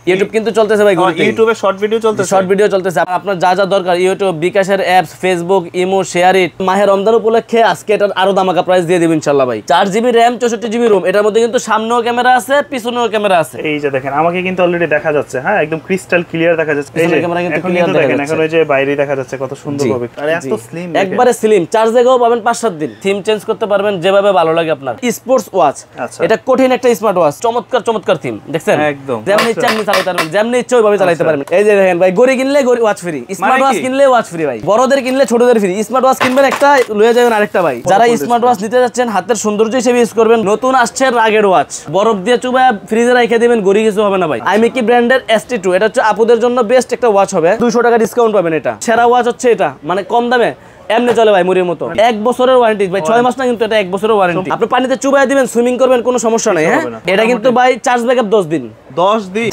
YouTube কিন্তু চলতেছে ভাই, ইউটিউবে শর্ট ভিডিও চলতেছে, শর্ট ভিডিও চলতেছে। আপনার যা যা দরকার ইউটিউব, বিকাশের apps, Facebook, imo, share it. মাহে রমজান উপলক্ষে আজকে এটার আরো দামাকা প্রাইস দিয়ে দিব ইনশাআল্লাহ ভাই। 4GB RAM 64GB ROM, এটার মধ্যে কিন্তু সামনেও ক্যামেরা আছে, পিছনেও ক্যামেরা আছে। এই যে দেখেন আমাকে কিন্তু অলরেডি দেখা যাচ্ছে, হ্যাঁ একদম ক্রিস্টাল ক্লিয়ার দেখা যাচ্ছে। এই যে ক্যামেরা কিন্তু এখন ক্লিয়ার দেখা দেখেন, যাচ্ছে, এখন ওই যে বাইরে দেখা যাচ্ছে কত সুন্দর ভাবে, আর এত স্লিম, একবারে স্লিম। চার্জ দেগাও পাবেন 5-7 দিন, থিম চেঞ্জ করতে পারবেন যেভাবে ভালো লাগে আপনার। স্পোর্টস ওয়াচ, এটা কঠিন একটা স্মার্ট ওয়াচ, চমৎকার চমৎকার থিম দেখছেন, একদম যেমনি ইচ্ছা আপনি চালাতে পারবেন, যেমনি ইচ্ছা ওইভাবে চালাতে পারবেন। এই যে দেখেন ভাই, গড়ি কিনলে গড়ি ওয়াচ ফ্রি, স্মার্ট ওয়াচ কিনলে ওয়াচ ফ্রি ভাই, বড়দের কিনলে ছোটদের ফ্রি। স্মার্ট ওয়াচ কিনবেন একটা, লয়ে যাবেন আরেকটা ভাই। যারা স্মার্ট ওয়াচ নিতে যাচ্ছেন হাতের সৌন্দর্য হিসেবে ইউজ করবেন, নতুন আসছে রাগের ওয়াচ, বরফ দিয়ে চুবায় ফ্রিজে রেখে দিবেন, গড়ি কিছু হবে না ভাই। আইমিকি ব্র্যান্ডের ST2, এটা হচ্ছে আপুদের জন্য বেস্ট একটা ওয়াচ হবে, 200 টাকা ডিসকাউন্ট পাবেন। এটা সেরা ওয়াচ হচ্ছে এটা, মানে কম দামে এমনি চলে ভাই মুড়ির মতো। 1 বছরের ওয়ারেন্টি ভাই, 6 মাস না কিন্তু, এটা 1 বছরের ওয়ারেন্টি। আপনি পানিতে চুবাই দিবেন, সুইমিং করবেন, কোনো সমস্যা নাই। হ্যাঁ এটা কিন্তু ভাই চার্জ ব্যাকআপ 10 দিন।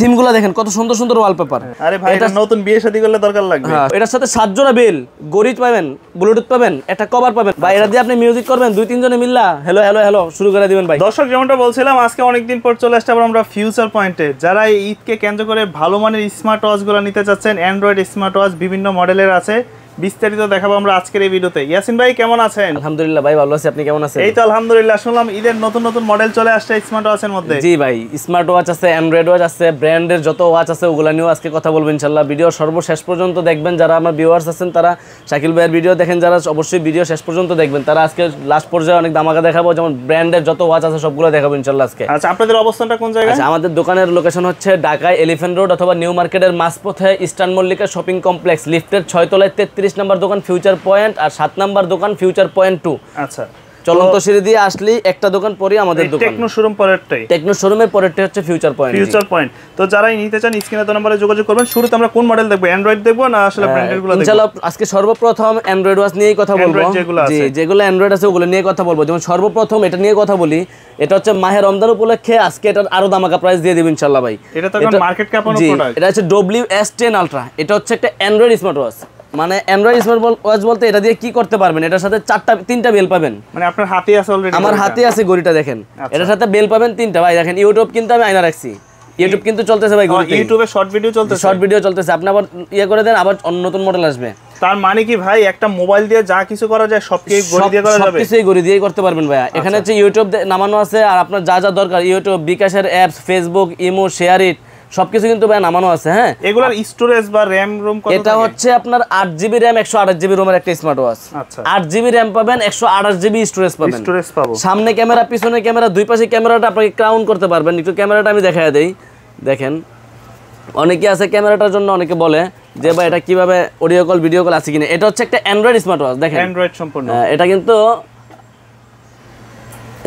থিমগুলো দেখেন কত সুন্দর সুন্দর ওয়ালপেপার। আরে ভাই এটা নতুন বিয়ে শাদী করলে দরকার লাগবে। এটার সাথে 7 জোড়া বেল, গড়ি পাবেন, ব্লুটুথ পাবেন, একটা কভার পাবেন ভাই। এটা দিয়ে আপনি মিউজিক করবেন, 2-3 জনে মিল্লা হ্যালো হ্যালো হ্যালো শুরু করে দিবেন ভাই। দর্শক যেমনটা বলছিলাম, আজকে অনেকদিন পর চলে আসছে আবার আমরা ফিউচার পয়েন্টে। যারা এই ঈদকে কেন্দ্র করে ভালো মানের স্মার্ট ওয়াচগুলো নিতে চাচ্ছেন, অ্যান্ড্রয়েড স্মার্ট ওয়াচ বিভিন্ন মডেলের আছে, বিস্তারিত দেখাবো আমরা আজকের এই ভিডিওতে। ইয়াসিন ভাই কেমন আছেন? আলহামদুলিল্লাহ ভাই ভালো আছি, আপনি কেমন আছেন? এই তো আলহামদুলিল্লাহ, শুনলাম ঈদের নতুন নতুন মডেল চলে আসছে স্মার্ট ওয়াচের মধ্যে। জি ভাই, স্মার্ট ওয়াচ আছে, অ্যান্ড্রয়েড ওয়াচ আছে, ব্র্যান্ডের যত ওয়াচ আছে ওগুলা নিয়েও আজকে কথা বলবো ইনশাআল্লাহ। ভিডিও সর্বশেষ পর্যন্ত দেখবেন, যারা আমার ভিউয়ার্স আছেন তারা শাকিল ভাইয়ের ভিডিও দেখেন, যারা অবশ্যই ভিডিও শেষ পর্যন্ত দেখবেন, তারা আজকে লাস্ট পর্যায়ে অনেক দামাকা দেখাবো, যেমন ব্র্যান্ডের যত ওয়াচ আছে সবগুলো দেখাবো ইনশাআল্লাহ আজকে। আচ্ছা আপনাদের অবস্থানটা কোন জায়গায়? আচ্ছা আমাদের দোকানের লোকেশন হচ্ছে ঢাকায় এলিফ্যান্ট রোড অথবা নিউ মার্কেটের মাঝপথে ইস্টার্ন মল্লিকা শপিং কমপ্লেক্স, লিফটের 6 তলায় 33 নম্বর দোকান ফিউচার পয়েন্ট, আর 7 নম্বর দোকান ফিউচার পয়েন্ট 2। আচ্ছা চলন্ত সিঁড়ি দিয়ে আসলেই একটা দোকান পরে আমাদের দোকান, টেকনো শোরুম পরেরটাই, টেকনো শোরুমের পরেরটাই হচ্ছে ফিউচার পয়েন্ট। Future point. তো যারাই নিতে চান স্ক্রিনে তো নম্বরে যোগাযোগ করবেন। শুরুতে আমরা কোন মডেল দেখব, অ্যান্ড্রয়েড দেখব না আসলে ব্র্যান্ডেড গুলো দেখব? ইনশাআল্লাহ আজকে সর্বপ্রথম অ্যান্ড্রয়েড ওয়াচ নিয়েই কথা বলবো। জি যেগুলো অ্যান্ড্রয়েড আছে ওগুলো নিয়ে কথা বলবো। যেমন সর্বপ্রথম এটা নিয়ে কথা বলি, এটা হচ্ছে মাহে রমজান উপলক্ষে আজকে এটার আরো দামাকা প্রাইস দিয়ে দিব ইনশাআল্লাহ ভাই। এটা তো এখন মার্কেট ক্যাপানো প্রোডাক্ট। এটা হচ্ছে WS10 আলট্রা, এটা হচ্ছে একটা অ্যান্ড্রয়েড স্মার্ট ওয়াচ। মানে অ্যান্ড্রয়েড স্মার্ট ওয়াচ বলতে এটা দিয়ে কি করতে পারবেন, এটার সাথে 3টা বেল পাবেন। মানে আপনার হাতে আছে অলরেডি? আমার হাতে আছে গড়িটা দেখেন, এটার সাথে বেল পাবেন 3টা ভাই। দেখেন ইউটিউব কিন্তু আমি আয়না রাখছি, ইউটিউব কিন্তু চলতেছে ভাই, ইউটিউবে শর্ট ভিডিও চলতেছে, শর্ট ভিডিও চলতেছে। আপনি আবার করে দেন, আবার নতুন মডেল আসবে। তার মানে কি ভাই একটা মোবাইল দিয়ে যা কিছু করা যায় সবকিছু গড়ি দিয়ে করা যাবে? সবকিছুই গড়ি দিয়েই করতে পারবেন ভাই। এখানে হচ্ছে ইউটিউব নামানো আছে, আর আপনার যা যা দরকার ইউটিউব, বিকাশের apps, Facebook, imo, share it সবকিছু কিন্তু ভাই নামানো আছে। হ্যাঁ এগুলার স্টোরেজ বা র‍্যাম রোম কত? এটা হচ্ছে আপনার 8GB RAM 128GB ROM এর একটা স্মার্ট ওয়াচ। আচ্ছা 8GB RAM পাবেন, 128GB স্টোরেজ পাবেন। স্টোরেজ পাবো। সামনে ক্যামেরা, পিছনে ক্যামেরা, দুই পাশে ক্যামেরাটা আপনাকে ক্রাউন করতে পারবেন। একটু ক্যামেরাটা আমি দেখায় দেই, দেখেন অনেকে আছে ক্যামেরাটার জন্য অনেকে বলে যে ভাই এটা কিভাবে অডিও কল ভিডিও কল আছে কিনা। এটা হচ্ছে একটা অ্যান্ড্রয়েড স্মার্ট ওয়াচ, দেখেন অ্যান্ড্রয়েড সম্পূর্ণ। এটা কিন্তু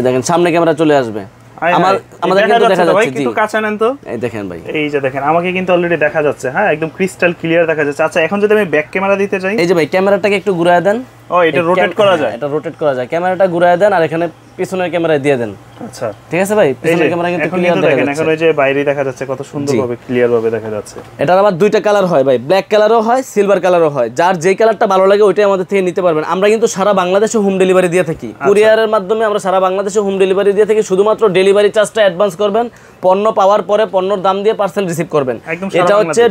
দেখেন সামনে ক্যামেরা চলে আসবে, আমাদের কিন্তু দেখা যাচ্ছে। একটু কাছে নেন তো, এই দেখেন ভাই, এই যে দেখেন আমাকে কিন্তু অলরেডি দেখা যাচ্ছে, হ্যাঁ একদম ক্রিস্টাল ক্লিয়ার দেখা যাচ্ছে। আচ্ছা এখন যদি আমি ব্যাক ক্যামেরা দিতে চাই, এই যে ভাই ক্যামেরাটাকে একটু ঘুরায় দেন। ও এটা রোটেট করা যায়? এটা রোটেট করা যায়, ক্যামেরাটা ঘুরায় দেন আর এখানে পিছনের ক্যামেরা দিয়ে দেন। আচ্ছা ঠিক আছে ভাই, পিছনের ক্যামেরা কিন্তু ক্লিয়ার দেখা যাচ্ছে। এখন ওই যে বাইরে দেখা যাচ্ছে কত সুন্দরভাবে ক্লিয়ার ভাবে দেখা যাচ্ছে। এটার আবার দুইটা কালার হয় ভাই, ব্ল্যাক কালারও হয়, সিলভার কালারও হয়। যার যেই কালারটা ভালো লাগে ওইটাই আমাদের থেকে নিতে পারবেন। আমরা কিন্তু সারা বাংলাদেশে হোম ডেলিভারি দিয়ে থাকি, কুরিয়ারের মাধ্যমে আমরা সারা বাংলাদেশে হোম ডেলিভারি দিয়ে থাকি। শুধুমাত্র ডেলিভারি চার্জটা অ্যাডভান্স করবেন, পণ্য পাওয়ার পরে পণ্যর দাম দিয়ে পার্সেল রিসিভ করবেন। এটা হচ্ছে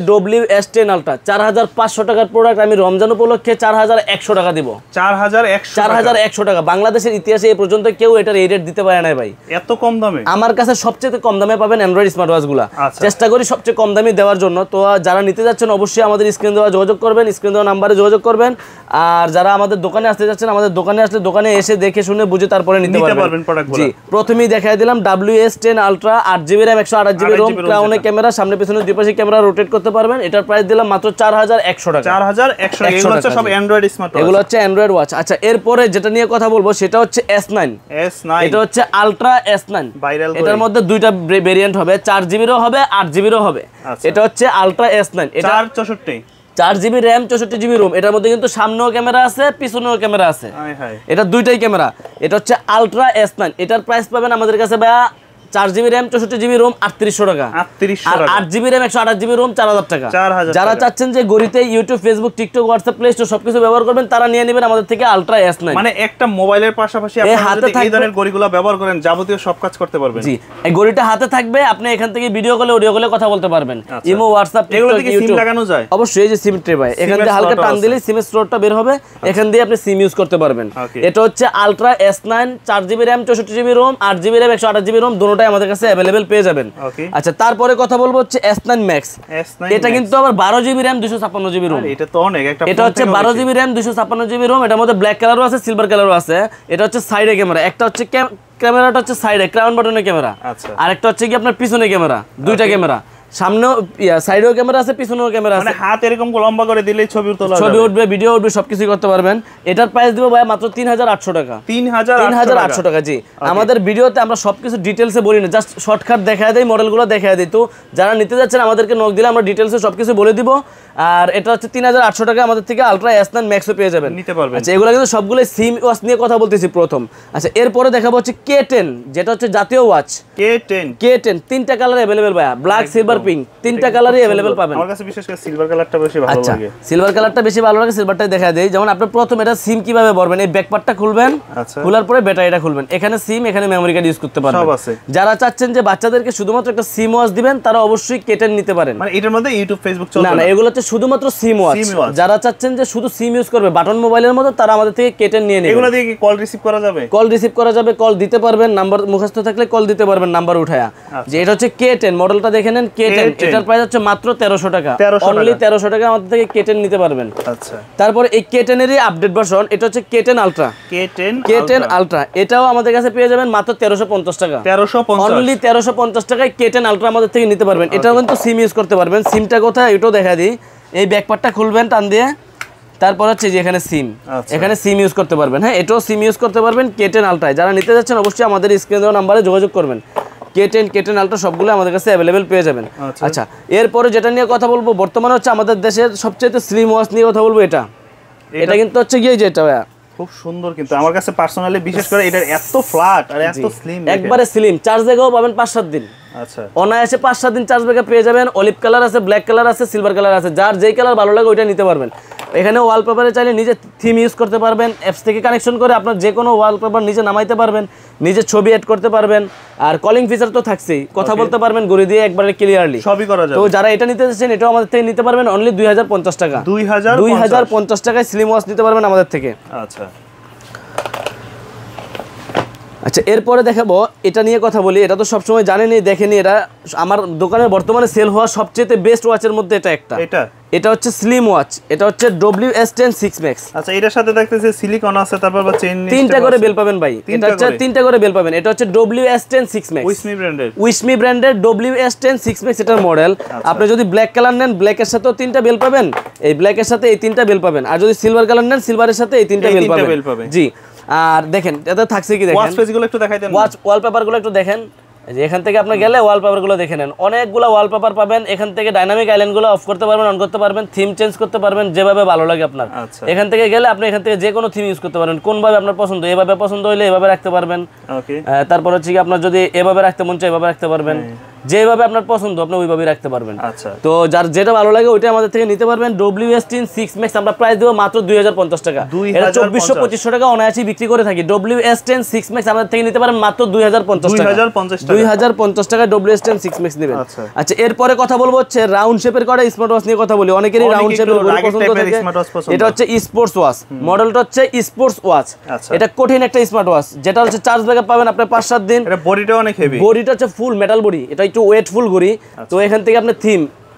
WS10 আলট্রা, 4500 টাকার প্রোডাক্ট। আমি রমজান উপলক্ষে 4100 টাকা দিব। 4100 টাকা। বাংলাদেশের ইতিহাসে এই পর্যন্ত কেউ এটার এই রেট দিতে পারে না ভাই, এত কম দামে। আমার কাছে সবচেয়ে কম দামে পাবেন অ্যান্ড্রয়েড স্মার্ট ওয়াচগুলো। চেষ্টা করি সবচেয়ে কম দামে দেওয়ার জন্য। তো যারা নিতে যাচ্ছেন অবশ্যই আমাদের স্ক্রিন দেওয়া যোগাযোগ করবেন, স্ক্রিন দেওয়া নাম্বারে যোগাযোগ করবেন। আর যারা আমাদের দোকানে আসতে যাচ্ছেন, আমাদের দোকানে আসলে দোকানে এসে দেখে শুনে বুঝে তারপরে নিতে পারবেন প্রোডাক্টগুলো। জি প্রথমেই দেখাই দিলাম WS10 ultra, 8GB RAM 128GB ROM, ক্রাউনে ক্যামেরা, সামনে পিছনে দুই পাশে ক্যামেরা রোটেট করতে পারবেন। এটার প্রাইস দিলাম মাত্র 4100 টাকা। 4100 টাকা। এগুলো হচ্ছে সব অ্যান্ড্রয়েড স্মার্ট ওয়াচ, এগুলো হচ্ছে অ্যান্ড্রয়েড ওয়াচ। আচ্ছা এরপরে যেটা নিয়ে কথা বলবো সেটা হচ্ছে S9। এটা হচ্ছে আলট্রা S9। এটার মধ্যে দুইটা ভেরিয়েন্ট হবে, 4GB এরও হবে, 8GB এরও হবে। এটা হচ্ছে আলট্রা S9, এটা 4GB RAM 64GB ROM। এটার মধ্যে কিন্তু সামনেও ক্যামেরা আছে, পিছনেও ক্যামেরা আছে, এটা দুইটাই ক্যামেরা। এটা হচ্ছে আলট্রা S9। এটার প্রাইস পাবেন আমাদের কাছে ভাইয়া 4GB RAM 64GB ROM 3800 টাকা। 3800 আর টাকা। 8GB RAM 128GB ROM 4000 টাকা। 4000 যারা টাকা। চাচ্ছেন যে গড়িতে YouTube, Facebook, TikTok, WhatsApp, Play Store সবকিছু ব্যবহার করবেন, তারা নিয়ে নেবেন আমাদের থেকে আলট্রা S9। মানে একটা মোবাইলের পাশাপাশি এই আপনারা হাতে যদি এই থাকবে- ধরনের ঘড়িগুলো ব্যবহার করেন যাবতীয় সব কাজ করতে পারবেন। জি, এই ঘড়িটা হাতে থাকবে, আপনি এখান থেকে ভিডিও কলে, অডিও কলে কথা বলতে পারবেন। আচ্ছা। ইমো, হোয়াটসঅ্যাপ, এগুলো টিকটক, থেকে সিম ইউটিউব লাগানো যায়? অবশ্যই। এই যে সিম ট্রে ভাই, এখান সিমের থেকে হালকা slot টান আছে। দিলে সিমের স্লটটা বের হবে, এখান দিয়ে আপনি সিম ইউজ করতে পারবেন। Okay. এটা হচ্ছে ultra S9, 4GB RAM 64GB ROM, 8GB RAM 128GB ROM, দুটোটাই আমাদের কাছে अवेलेबल পেয়ে যাবেন। Okay. আচ্ছা, তারপরে কথা বলবো হচ্ছে S9 Max। S9 এটা Max। কিন্তু আবার 12GB RAM 256GB ROM। আরে এটা তো অনেক, একটা এটা ফোন হচ্ছে থেকেও 12GB RAM 256GB ROM, এটার মধ্যে ব্ল্যাক কালারও আছে, সিলভার কালারও আছে। এটা হচ্ছে সাইডে ক্যামেরা, একটা হচ্ছে ক্যামেরাটা হচ্ছে সাইডে ক্রাউন বাটনের ক্যামেরা, আচ্ছা। আরেকটা হচ্ছে কি আপনার পিছনে ক্যামেরা, দুইটা ক্যামেরা, সামনেও সাইডেও ক্যামেরা আছে, পিছনেও ক্যামেরা মানে আছে। হাত এরকম লম্বা করে দিলেই ছবি তোলা ছবি যাবে। উঠবে, ভিডিও উঠবে, সবকিছু করতে পারবেন। এটার প্রাইস দিব ভাই মাত্র 3800 টাকা। 3800 টাকা। জি, আমাদের ভিডিওতে আমরা সবকিছু ডিটেলসে বলি না, জাস্ট শর্টকাট দেখায় দেই, মডেলগুলো দেখায় দিই। তো যারা নিতে যাচ্ছেন আমাদেরকে নক দিলে আমরা ডিটেলসে সবকিছু বলে দিব। আর এটা হচ্ছে 3800 টাকা, আমাদের থেকে আলট্রা S9 Maxও পেয়ে যাবেন, নিতে পারবেন। আচ্ছা, এগুলো কিন্তু সবগুলো সিম ওয়াচ নিয়ে কথা বলতেছি প্রথম। আচ্ছা, এরপরে দেখাবো হচ্ছে K10, যেটা হচ্ছে জাতীয় ওয়াচ। K10 তিনটা কালার अवेलेबल ভাইয়া, ব্ল্যাক, সিলভার, পিঙ্ক, তিনটা কালারই अवेलेबल পাবেন। আমার কাছে বিশেষ করে সিলভার কালারটা বেশি ভালো আচ্ছা, লাগে। সিলভার কালারটা বেশি ভালো লাগে, সিলভারটাই দেখা দেই। যেমন আপনি প্রথম এটা সিম কিভাবে ভরবেন, এই ব্যাকপার্টটা খুলবেন, আচ্ছা। খোলার পরে ব্যাটারিটা খুলবেন, এখানে সিম, এখানে মেমরি কার্ড ইউজ করতে পারবেন। সব আছে। যারা চাচ্ছেন যে বাচ্চাদেরকে শুধুমাত্র একটা সিম ওয়াচ দিবেন, তারা অবশ্যই K10 নিতে পারেন। মানে এটার মধ্যে ইউটিউব, ফেসবুক না চলবে না, না? এগুলো হচ্ছে শুধুমাত্র সিম ওয়াচ। SIM watch। যারা চাচ্ছেন যে শুধু সিম ইউজ করবে বাটন মোবাইলের মতো, তারা আমাদের থেকে K10 নিয়ে নেবেন। এগুলো দিয়ে কি কল রিসিভ করা যাবে? কল রিসিভ করা যাবে, কল দিতে পারবেন, নাম্বার মুখস্থ থাকলে কল দিতে পারবেন নাম্বার উঠায়া। যে এটা হচ্ছে K10 মডেলটা দেখে নেন, K10 এটার প্রাইস হচ্ছে মাত্র 1300 টাকা। 1300 অনলি 1300 টাকা আমাদের থেকে K10 নিতে পারবেন। আচ্ছা, তারপর এই K10 এরই আপডেট ভার্সন, এটা হচ্ছে K10 আলট্রা। K10 আলট্রা এটাও আমাদের কাছে পেয়ে যাবেন মাত্র 1350 টাকা। 1350 অনলি 1350 টাকায় K10 আলট্রা আমাদের থেকে নিতে পারবেন। এটাও কিন্তু সিম ইউজ করতে পারবেন। সিমটা কোথায় এটাও দেখা দিই, এই ব্যাকপার্টটা খুলবেন টান দিয়ে, তারপর হচ্ছে যে এখানে সিম, আচ্ছা। এখানে সিম ইউজ করতে পারবেন। হ্যাঁ, এটাও সিম ইউজ করতে পারবেন K10 আলট্রায়। যারা নিতে যাচ্ছেন অবশ্যই আমাদের স্ক্রিনে দেওয়া নাম্বারে যোগাযোগ করবেন। K10 আলট্রা সবগুলো আমাদের কাছে अवेलेबल পেয়ে যাবেন। আচ্ছা, এরপরে যেটা নিয়ে কথা বলবো, বর্তমানে হচ্ছে আমাদের দেশের সবচেয়ে স্লিম ওয়াচ নিয়ে কথা বলবো। এটা কিন্তু হচ্ছে গিয়ে যেটা খুব সুন্দর, কিন্তু আমার কাছে পার্সোনালি বিশেষ করে এটার এত ফ্ল্যাট আর এত স্লিম, একবারে স্লিম, চার্জ দেখাও পাবেন 5-7 দিন। আচ্ছা, অনায়াসে 5-7 দিন চার্জ ব্যাকআপ পেয়ে যাবেন। অলিভ কালার আছে, ব্ল্যাক কালার আছে, সিলভার কালার আছে, যার যেই কালার ভালো লাগে ওইটা নিতে পারবেন। এখানে ওয়ালপেপারে চাইলে নিজে থিম ইউজ করতে পারবেন, অ্যাপস থেকে কানেকশন করে আপনার যে কোনো ওয়ালপেপার নিজে নামাইতে পারবেন, নিজে ছবি অ্যাড করতে পারবেন। আর কলিং ফিচার তো থাকছেই, কথা বলতে পারবেন ঘুরে দিয়ে একবারে ক্লিয়ারলি, সবই করা যাবে। তো যারা এটা নিতে চাচ্ছেন এটাও আমাদের থেকে নিতে পারবেন অনলি 2050 টাকা। 2050 টাকায় স্লিম ওয়াচ নিতে পারবেন আমাদের থেকে। আচ্ছা আচ্ছা, এরপরে দেখাবো, এটা নিয়ে কথা বলি। এটা তো সবসময় জানেনই, দেখেনি, এটা আমার দোকানে বর্তমানে সেল হওয়া সবচেয়ে বেস্ট ওয়াচের মধ্যে এটা একটা। এটা হচ্ছে স্লিম ওয়াচ, এটা হচ্ছে WS10 6 Max। আচ্ছা, এটার সাথে দেখতেছি সিলিকন আছে, তারপর বা চেইন, তিনটা করে বেল পাবেন ভাই। এটা হচ্ছে তিনটা করে বেল পাবেন। এটা হচ্ছে WS10 6 Max, উইসমি ব্র্যান্ডের WS10 6 Max এটার মডেল। আপনি যদি ব্ল্যাক কালার নেন, ব্ল্যাকের সাথেও তিনটা বেল পাবেন, এই ব্ল্যাকের সাথে এই তিনটা বেল পাবেন। আর যদি সিলভার কালার নেন, সিলভারের সাথে এই তিনটা বেল পাবেন। জি, আর দেখেন এতে থাকছে কি, দেখেন ওয়াচ পেজগুলো একটু দেখাই দেন, ওয়াচ ওয়ালপেপারগুলো একটু দেখেন। যে এখান থেকে আপনি গেলে ওয়ালপেপারগুলো দেখে নেন, অনেকগুলো ওয়ালপেপার পাবেন। এখান থেকে ডাইনামিক আইল্যান্ডগুলো অফ করতে পারবেন, অন করতে পারবেন, থিম চেঞ্জ করতে পারবেন যেভাবে ভালো লাগে আপনার। এখান থেকে গেলে আপনি এখান থেকে যে কোনো থিম ইউজ করতে পারবেন, কোনভাবে আপনার পছন্দ, এভাবে পছন্দ হলে এভাবে রাখতে পারবেন। তারপর হচ্ছে কি আপনার যদি এভাবে রাখতে মন চায় এভাবে রাখতে পারবেন, যেভাবে আপনার পছন্দ আপনি ওইভাবেই রাখতে পারবেন। তো যার যেটা ভালো লাগে ওইটা আমাদের থেকে নিতে পারবেন। WS10 6 Max আমরা প্রাইস দেবো মাত্র 2050 টাকা। এটা 2400-2500 টাকা অনায়াসই বিক্রি করে থাকি। WS10 6 Max আমাদের থেকে নিতে পারেন মাত্র 2050 টাকা। 2050 টাকা WS10 6 Max নেবেন। আচ্ছা, এরপরে কথা বলবো হচ্ছে রাউন্ড শেপের করা স্মার্ট ওয়াচ নিয়ে কথা বলি। অনেকেরই রাউন্ড শেপের ঘড়ি পছন্দ থাকে। এটা হচ্ছে স্পোর্টস ওয়াচ, মডেলটা হচ্ছে স্পোর্টস ওয়াচ। এটা কঠিন একটা স্মার্ট ওয়াচ, যেটা হচ্ছে চার্জ ব্যাকআপ পাবেন আপনি 5-7 দিন। এটা বডিটা অনেক হেভি, বডিটা হচ্ছে ফুল মেটাল বডি, এটা একটু ওয়েটফুল ঘড়ি। তো এখান থেকে আপনি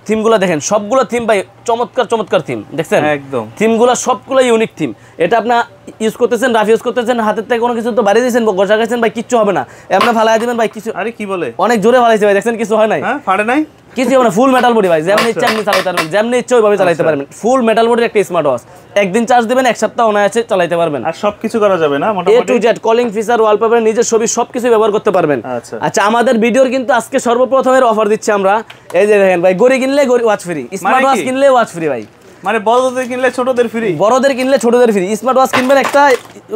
থিমগুলো দেখেন, সবগুলো থিম ভাই চমৎকার থিম, দেখছেন একদম থিমগুলো সবগুলো ইউনিক থিম। এটা আপনার ইউজ করতেছেন, রাফ ইউজ করতেছেন, হাতের থেকে কোনো কিছু তো বাড়িয়ে দিয়েছেন, গোসা খাইছেন ভাই, কিচ্ছু হবে না। এমনি ফালাই দিবেন ভাই, কিছু আরে কি বলে অনেক জোরে ফালাইছে ভাই, দেখছেন কিছু হয় নাই, ফাড়ে নাই, কিছু হবে না। ফুল মেটাল বডি ভাই, যেমন ইচ্ছা এমনি চালাতে পারবেন, যেমনি ইচ্ছা ওইভাবে চালাতে পারবেন। ফুল মেটাল বডির একটা স্মার্ট ওয়াচ, একদিন চার্জ দিবেন, এক সপ্তাহ অনায়াসে চালাতে পারবেন। আর সবকিছু করা যাবে না, মোটামুটি A to Z calling feature, wallpaper, নিজের ছবি সবকিছু ব্যবহার করতে পারবেন। আচ্ছা, আমাদের ভিডিওর কিন্তু আজকে সর্বপ্রথমের অফার দিচ্ছি আমরা। এই যে দেখেন ভাই, ঘড়ি কিনলে ওয়াচ ফ্রি, স্মার্ট ওয়াচ কিনলে ওয়াচ ফ্রি ভাই। মানে বড়দের কিনলে ছোটদের ফ্রি, বড়দের কিনলে ছোটদের ফ্রি। স্মার্ট ওয়াচ কিনবেন একটা,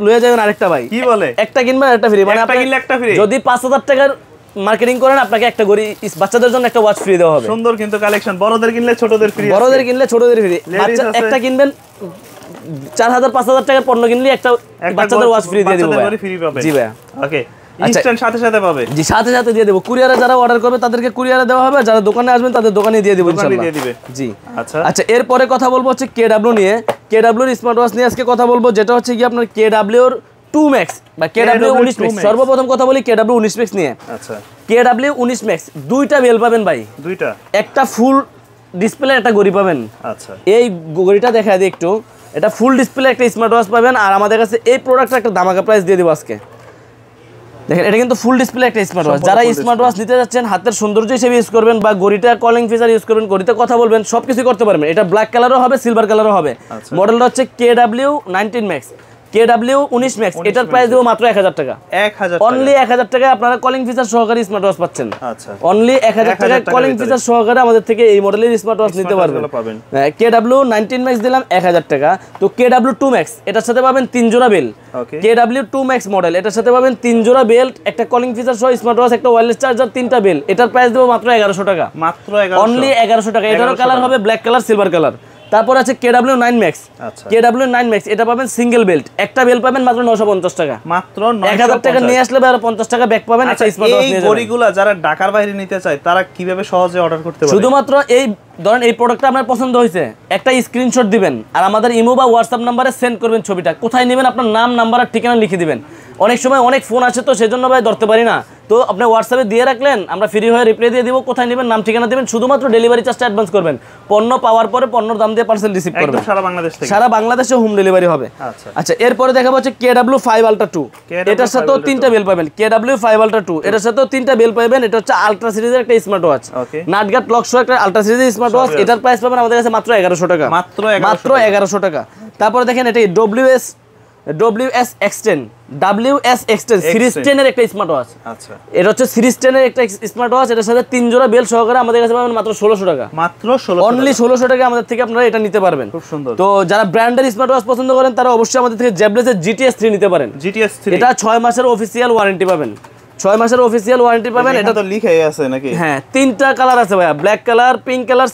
লয়ে যাবেন আরেকটা ভাই। কি বলে? একটা কিনবেন একটা ফ্রি, মানে একটা কিনলে একটা ফ্রি। যদি 5000 টাকার মার্কেটিং করেন, আপনাকে একটা ঘড়ি বাচ্চাদের জন্য একটা ওয়াচ ফ্রি দেওয়া হবে। সুন্দর কিন্তু কালেকশন, বড়দের কিনলে ছোটদের ফ্রি, বড়দের কিনলে ছোটদের ফ্রি। বাচ্চা একটা কিনবেন 4000-5000 টাকার পণ্য কিনলে একটা বাচ্চাদের ওয়াচ ফ্রি দিয়ে দেব ভাই। জি ভাই, ওকে, ইনস্ট্যান্ট সাথে সাথে পাবে। জি, সাথে সাথে দিয়ে দেব। কুরিয়ারে যারা অর্ডার করবে তাদেরকে কুরিয়ারে দেওয়া হবে, যারা দোকানে আসবেন তাদের দোকানে দিয়ে দেব ইনশাআল্লাহ। জি আচ্ছা আচ্ছা, এরপরে কথা বলবো হচ্ছে কেডব্লিউ নিয়ে। কেডব্লিউ এর স্মার্ট ওয়াচ নিয়ে আজকে কথা বলবো, যেটা হচ্ছে কি আপনার কেডব্লিউ এর 2 ম্যাক্স বা কেডব্লিউ 19 ম্যাক্স। সর্বপ্রথম কথা বলি কেডব্লিউ 19 ম্যাক্স নিয়ে। আচ্ছা, কেডব্লিউ 19 ম্যাক্স দুইটা বেল পাবেন ভাই, দুইটা, একটা ফুল ডিসপ্লে একটা ঘড়ি পাবেন। আচ্ছা, এই ঘড়িটা দেখা দিই একটু, এটা ফুল ডিসপ্লে একটা স্মার্ট ওয়াচ পাবেন। আর আমাদের কাছে এই প্রোডাক্টটা একটা দামাকা প্রাইস দিয়ে দেব আজকে। দেখেন, এটা কিন্তু ফুল ডিসপ্লে একটা স্মার্ট ওয়াচ। যারা স্মার্ট ওয়াচ নিতে যাচ্ছেন, হাতের সৌন্দর্য হিসেবে ইউজ করবেন বা ঘড়িটা কলিং ফিচার ইউজ করবেন, ঘড়িতে কথা বলবেন, সবকিছু করতে পারবেন। এটা ব্ল্যাক কালারও হবে, সিলভার কালারও হবে। মডেলটা হচ্ছে কেডব্লিউ 19 ম্যাক্স, কেডব্লিউ 19 ম্যাক্স। এটার প্রাইস দেব মাত্র 1000 টাকা। 1000 অনলি 1000 টাকায় আপনারা কলিং ফিচার সহকারে স্মার্ট ওয়াচ পাচ্ছেন। আচ্ছা, অনলি 1000 টাকায় কলিং ফিচার সহকারে আমাদের থেকে এই মডেলের স্মার্ট ওয়াচ নিতে পারবেন। কেডব্লিউ 19 ম্যাক্স দিলাম 1000 টাকা। তো কেডব্লিউ 2 ম্যাক্স, এটার সাথে পাবেন 3 জোড়া বেল। কেডব্লিউ 2 ম্যাক্স মডেল, এটার সাথে পাবেন 3 জোড়া বেল্ট, একটা কলিং ফিচার সহ স্মার্ট ওয়াচ, একটা ওয়্যারলেস চার্জার, 3টা বেল। এটার প্রাইস দেব মাত্র 1100 টাকা। মাত্র 1100, অনলি 1100 টাকা। এটারও কালার হবে ব্ল্যাক কালার, সিলভার কালার। তারপর আছে কেডব্লিউ 9 ম্যাক্স। কেডব্লিউ 9 ম্যাক্স, এটা পাবেন সিঙ্গেল বেল্ট, একটা বেল পাবেন মাত্র 950 টাকা। মাত্র 1000 টাকা নিয়ে আসলে আর 50 টাকা ব্যাক পাবেন। একটা স্মার্ট ওয়াচ নিয়ে যাবেন। এই ঘড়িগুলো যারা ঢাকার বাইরে নিতে চায় তারা কিভাবে সহজে অর্ডার করতে পারে? শুধুমাত্র এই ধরেন এই প্রোডাক্টটা আপনার পছন্দ হয়েছে, একটা স্ক্রিনশট দিবেন আর আমাদের ইমো বা হোয়াটসঅ্যাপ নাম্বারে সেন্ড করবেন ছবিটা। কোথায় নেবেন আপনার নাম, নাম্বার আর ঠিকানা লিখে দিবেন। অনেক সময় অনেক ফোন আছে, তো সেজন্য ভাই ধরতে পারি না, তো আপনি হোয়াটসঅ্যাপে দিয়ে রাখলেন, আমরা ফ্রি হয়ে রিপ্লাই দিয়ে দিব। কোথায় নেবেন, নাম ঠিকানা দিবেন, শুধুমাত্র ডেলিভারি চার্জটা অ্যাডভান্স করবেন। পণ্য পাওয়ার পরে পণ্যর দাম দিয়ে পার্সেল রিসিভ করবেন। সারা বাংলাদেশ থেকে, সারা বাংলাদেশে হোম ডেলিভারি হবে। আচ্ছা, এরপরে দেখাবো হচ্ছে কেডব্লিউ 5 আলট্রা 2। এটার সাথেও 3টা বেল পাবেন। কেডব্লিউ 5 আলট্রা 2, এটার সাথেও 3টা বেল পাবেন। এটা হচ্ছে আলট্রা সিরিজের একটা স্মার্ট ওয়াচ, নাটগাট লক সহ একটা আলট্রা সিরিজের স্মার্ট ওয়াচ। এটার প্রাইস পাবেন আমাদের কাছে মাত্র 1100 টাকা। মাত্র 1100 টাকা। তারপরে দেখেন, এটা WS Extend, WS Extend series 10 এর একটা স্মার্ট ওয়াচ। আচ্ছা, এটা হচ্ছে সিরিজ 10 এর একটা স্মার্ট ওয়াচ। এটার সাথে 3 জোড়া বেল সহকারে আমাদের কাছে পাবেন মাত্র 1600 টাকা। মাত্র 1600, অনলি 1600 টাকা আমাদের থেকে আপনারা এটা নিতে পারবেন। খুব সুন্দর। তো যারা ব্র্যান্ডের স্মার্ট ওয়াচ পছন্দ করেন তারা অবশ্যই আমাদের থেকে জ্যাবলেসের GTS 3 নিতে পারেন। GTS 3, এটা 6 মাসের অফিশিয়াল ওয়ারেন্টি পাবেন। 6 মাসের অফিশিয়াল ওয়ারেন্টি পাবেন। এটা তো লিখাই আছে নাকি? হ্যাঁ, 3টা কালার আছে ভাইয়া, black colour, pink colour,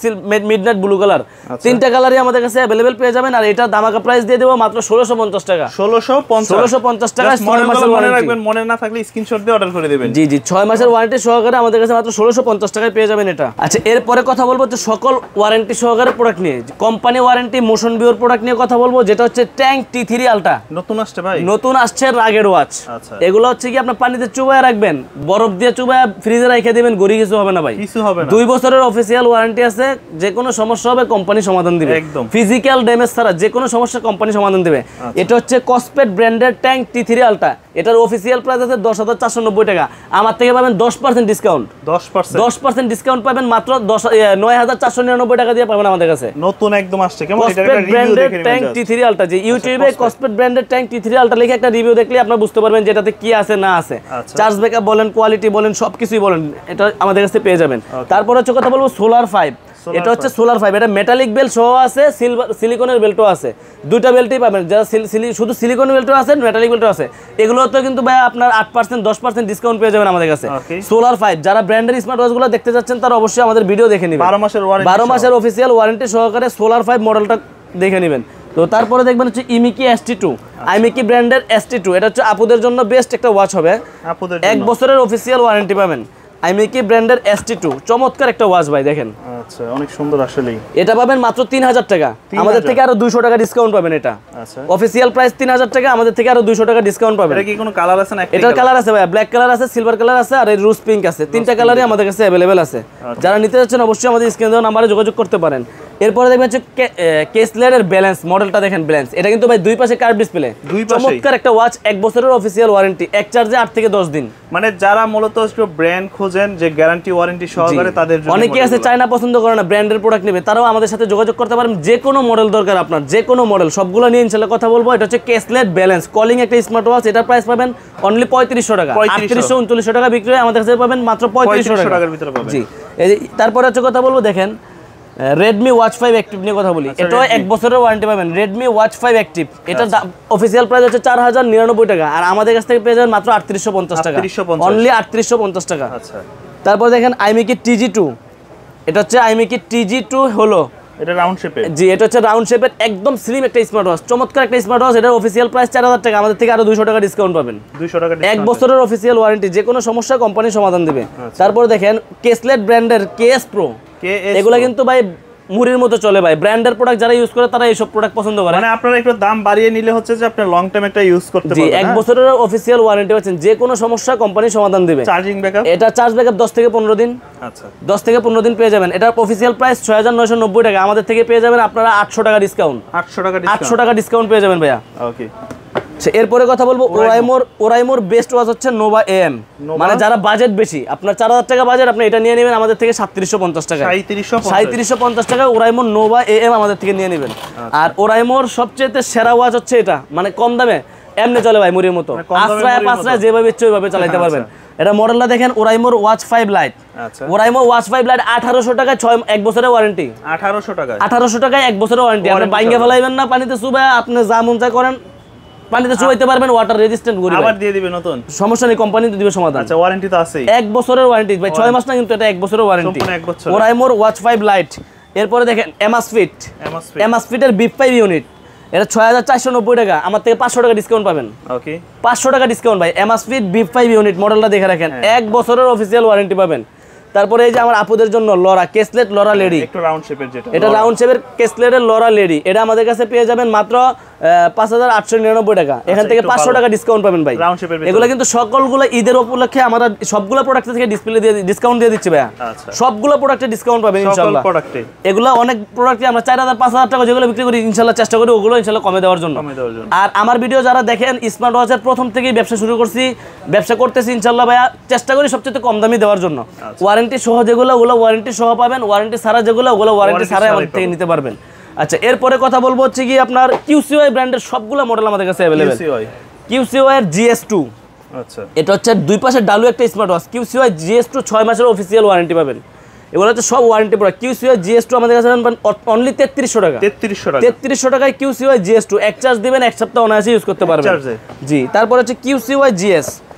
midnight blue colour. 3টা কালারই আমাদের কাছে अवेलेबल পেয়ে যাবেন। আর এটা দামাকা প্রাইস দিয়ে দেব মাত্র 1650 টাকা। 1650 টাকা। 6 মাসের ওয়ারেন্টি রাখবেন, মনে না থাকলে স্ক্রিনশট দিয়ে অর্ডার করে দিবেন। জি জি, 6 মাসের ওয়ারেন্টি সহকারে আমাদের কাছে মাত্র 1650 টাকায় পেয়ে যাবেন এটা। আচ্ছা, এরপরে কথা বলবো যে সকল ওয়ারেন্টি সহকারে প্রোডাক্ট নিয়ে, কোম্পানি ওয়ারেন্টি মোশন ভিউর প্রোডাক্ট নিয়ে কথা বলবো, যেটা হচ্ছে ট্যাঙ্ক T3 আলট্রা। নতুন আসছে ভাই, নতুন আসছে রাগের ওয়াচ। আচ্ছা, এগুলো হচ্ছে কি আপনার পানিতে চুবায় রাখবেন, বরফ দিয়ে চুবায় ফ্রিজে রেখে দিবেন, ঘড়ি কিছু হবে না ভাই, কিছু হবে না। 2 বছরের অফিশিয়াল ওয়ারেন্টি আছে। যে কোনো সমস্যা হবে কোম্পানি সমাধান দিবে, একদম ফিজিক্যাল ড্যামেজ ছাড়া যে কোনো সমস্যা কোম্পানি সমাধান দিবে। এটা হচ্ছে কসপেট ব্র্যান্ডের ট্যাঙ্ক T3 আলট্রা। এটার অফিশিয়াল প্রাইস আছে 10490 টাকা। আমার থেকে পাবেন 10% ডিসকাউন্ট। 10% ডিসকাউন্ট পাবেন মাত্র 9499 টাকা দিয়ে পাবেন আমাদের কাছে। নতুন একদম আসছে, কেমন এটা একটা রিভিউ দেখে নিবেন। ট্যাঙ্ক T3 আলট্রা, যে ইউটিউবে কসপেট ব্র্যান্ডের ট্যাঙ্ক T3 আলট্রা লিখে একটা রিভিউ দেখলে আপনি বুঝতে পারবেন যে এটাতে কি আছে না আছে। চার্জ ব্যাকআপ বলেন, কোয়ালিটি বলেন, সবকিছুই বলেন, এটা আমাদের কাছে পেয়ে যাবেন। তারপর হচ্ছে কথা বলবো সোলার 5। এটা হচ্ছে সোলার 5, এটা মেটালিক বেল্ট সহ আছে, সিলিকনের বেল্টও আছে। দুইটা বেল্টই পাবেন। যারা শুধু সিলিকনের বেল্টও আছে, মেটালিক বেল্টও আছে। এগুলোতে কিন্তু ভাই আপনার 8% 10% ডিসকাউন্ট পেয়ে যাবেন আমাদের কাছে। সোলার 5 যারা ব্র্যান্ডের স্মার্ট ওয়াচগুলো দেখতে যাচ্ছেন তারা অবশ্যই আমাদের ভিডিও দেখে নেবেন। 12 মাসের অফিশিয়াল ওয়ারেন্টি সহকারে সোলার 5 মডেলটা দেখে নেবেন। তো তারপরে দেখবেন হচ্ছে ইমিকি ST2, ইমিকি ব্র্যান্ডের ST2। এটা হচ্ছে আপুদের জন্য বেস্ট একটা ওয়াচ হবে। 1 বছরের অফিশিয়াল ওয়ারেন্টি পাবেন। আইমিকি ব্র্যান্ডের ST2 চমৎকার একটা ওয়াচ ভাই, দেখেন। আচ্ছা, অনেক সুন্দর আসলেই। এটা পাবেন মাত্র 3000 টাকা। আমাদের থেকে আরো 200 টাকা ডিসকাউন্ট পাবেন। এটা আচ্ছা, অফিশিয়াল প্রাইস 3000 টাকা, আমাদের থেকে আরো 200 টাকা ডিসকাউন্ট পাবেন। এটা কি কোনো কালার আছে না? এটার কালার আছে ভাই, ব্ল্যাক কালার আছে, সিলভার কালার আছে, আর এই রোজ পিঙ্ক আছে। 3টা কালারই আমাদের কাছে अवेलेबल আছে। যারা নিতে যাচ্ছেন অবশ্যই আমাদের স্ক্রিনে দেওয়া নম্বরে যোগাযোগ করতে পারেন। এরপরে দেখবেন হচ্ছে কেসলের ব্যালেন্স মডেলটা, দেখেন ব্যালেন্স। এটা কিন্তু ভাই দুই পাশে কার্ভ ডিসপ্লে, চমৎকার একটা ওয়াচ। 1 বছরের অফিশিয়াল ওয়ারেন্টি, এক চার্জে 8 থেকে 10 দিন। মানে যারা মূলত ব্র্যান্ড খোঁজেন যে গ্যারান্টি ওয়ারেন্টি সহকারে, তাদের জন্য অনেকেই আছে চায়না পছন্দ করে না, ব্র্যান্ডের প্রোডাক্ট নেবে, তারাও আমাদের সাথে যোগাযোগ করতে পারেন। যে কোনো মডেল দরকার আপনার, যে কোনো মডেল, সবগুলো নিয়ে ইনশাআল্লাহ কথা বলবো। এটা হচ্ছে কেসলেট ব্যালেন্স কলিং একটা স্মার্ট ওয়াচ। এটার প্রাইস পাবেন অনলি 3500 টাকা। 3800-3900 টাকা বিক্রি হয়, আমাদের কাছে পাবেন মাত্র 3500 টাকার ভিতরে পাবেন। জি, তারপরে হচ্ছে কথা বলবো, দেখেন Redmi Watch 5 Active নিয়ে কথা বলি, এটা 1 বছরের ওয়ারেন্টি পাবেন। Redmi Watch 5 Active এটার অফিশিয়াল প্রাইস হচ্ছে 4099 টাকা, আর আমাদের কাছ থেকে পেয়ে যাবেন মাত্র 3850 টাকা, অনলি 3850 টাকা। আচ্ছা, তারপর দেখেন iMaki TG2, এটা হচ্ছে iMaki TG2 হলো, এটা রাউন্ড শেপে। জি, এটা হচ্ছে রাউন্ড শেপের একদম স্লিম একটা স্মার্ট ওয়াচ, চমৎকার একটা স্মার্ট ওয়াচ। এটার অফিশিয়াল প্রাইস 4000 টাকা, আমাদের থেকে আরো 200 টাকা ডিসকাউন্ট পাবেন। 200 টাকা 1 বছরের অফিশিয়াল ওয়ারেন্টি, যে কোনো সমস্যা কোম্পানি সমাধান দিবে। তারপর দেখেন কেসলেট ব্র্যান্ডের KS Pro, এগুলা কিন্তু ভাই মুড়ির মতো চলে ভাই। ব্র্যান্ডের প্রোডাক্ট যারা ইউজ করে তারা এইসব প্রোডাক্ট পছন্দ করে। মানে আপনারা একটু দাম বাড়িয়ে নিলে হচ্ছে যে আপনি লং টাইম একটা ইউজ করতে পারবেন। জি, 1 বছরের অফিশিয়াল ওয়ারেন্টি পাচ্ছেন, যে কোনো সমস্যা কোম্পানি সমাধান দিবে। চার্জিং ব্যাকআপ, এটা চার্জ ব্যাকআপ 10 থেকে 15 দিন। আচ্ছা, 10 থেকে 15 দিন পেয়ে যাবেন। এটার অফিশিয়াল প্রাইস 6990 টাকা, আমাদের থেকে পেয়ে যাবেন আপনারা 800 টাকা ডিসকাউন্ট। 800 টাকা ডিসকাউন্ট পেয়ে যাবেন ভাইয়া। ওকে, এরপরে কথা বলবো ওরাইমোর বেস্ট ওয়াচ হচ্ছে নোভা AM, মানে যারা বাজেট বেশি, আপনার 4000 টাকা বাজেট, আপনি এটা নিয়ে নেবেন আমাদের থেকে 3750 টাকা, 3750 টাকা ওরাইমোর নোভা AM আমাদের থেকে নিয়ে নেবেন। আর ওরাইমোর সবচেয়ে সেরা ওয়াচ হচ্ছে এটা, মানে কম দামে এমনি চলে ভাই মুড়ির মতো, আশ্রয় পাশ্রয় যেভাবে ইচ্ছে ওইভাবে চালাতে পারবেন। এটা মডেলটা দেখেন, ওরাইমোর ওয়াচ 5 লাইট। আচ্ছা, ওরাইমোর ওয়াচ 5 লাইট 1800 টাকা, 1 বছরের ওয়ারেন্টি। 1800 টাকায় 1 বছরের ওয়ারেন্টি। আপনি বাইঙ্গে ফেলাইবেন না, পানিতে চুবায় আপনি যা মন চায় করেন, পানিতে চুবাইতে পারবেন, ওয়াটার রেজিস্ট্যান্ট গড়ি আবার দিয়ে দিবে নতুন, সমস্যা নেই, কোম্পানি তো দিবে সমাধান। আচ্ছা, ওয়ারেন্টি তো আছেই, 1 বছরের ওয়ারেন্টি ভাই, 6 মাস না কিন্তু, এটা 1 বছরের ওয়ারেন্টি, সম্পূর্ণ 1 বছর। ওরাইমোর ওয়াচ 5 লাইট। এরপরে দেখেন Amazfit এর BIP 5 ইউনিট, এটা 6490 টাকা, আমার থেকে 500 টাকা ডিসকাউন্ট পাবেন। ওকে, 500 টাকা ডিসকাউন্ট ভাই। Amazfit BIP 5 ইউনিট মডেলটা দেখে রাখেন, 1 বছরের অফিশিয়াল ওয়ারেন্টি পাবেন। তারপরে এই যে আমার আপুদের জন্য লরা কেসলেট লরা লেডি, একটু রাউন্ড শেপের, যেটা এটা রাউন্ড শেপের কেসলেটের লরা লেডি, এটা আমাদের কাছে পেয়ে যাবেন মাত্র 5899 টাকা, এখান থেকে 500 টাকা ডিসকাউন্ট পাবেন ভাই। রাউন্ড শেপের এগুলো কিন্তু সবগুলো ঈদের উপলক্ষে আমরা সবগুলো প্রোডাক্ট থেকে ডিসকাউন্ট দিয়ে দিচ্ছি ভাইয়া। আচ্ছা, সবগুলো প্রোডাক্টে ডিসকাউন্ট পাবেন ইনশাআল্লাহ। এগুলো অনেক প্রোডাক্টে আমরা 4000 5000 টাকা যেগুলো বিক্রি করি, ইনশাআল্লাহ চেষ্টা করি ওগুলো ইনশাআল্লাহ কমে দেওয়ার জন্য। আর আমার ভিডিও যারা দেখেন, স্মার্ট ওয়াচের প্রথম থেকেই ব্যবসা শুরু করছি, ব্যবসা করতেছি ইনশাআল্লাহ ভাইয়া, চেষ্টা করি সবচেয়ে কম দামি দেওয়ার জন্য। ওয়ারেন্টি সহ যেগুলো ওগুলো ওয়ারেন্টি সহ পাবেন, ওয়ারেন্টি ছাড়া যেগুলো ওগুলো ওয়ারেন্টি ছাড়াই আমাদের থেকে নিতে পারবেন। আচ্ছা, এরপরে কথা বলবো হচ্ছে কি আপনার QCY ব্র্যান্ডের সবগুলো মডেল আমাদের কাছে अवेलेबल। QCY এর GS2, আচ্ছা, এটা হচ্ছে দুই পাশে ডালু একটা স্মার্ট ওয়াচ। QCY GS2 6 মাসের অফিশিয়াল ওয়ারেন্টি পাবেন। এগুলো হচ্ছে সব ওয়ারেন্টি প্রোডাক্ট। QCY GS2 আমাদের কাছে অনলি 3300 টাকা। 3300 টাকায় QCY GS2, এক চার্জ দিবেন, এক সপ্তাহ অনায়াসে ইউজ করতে পারবেন। জি, তারপর হচ্ছে QCY GS,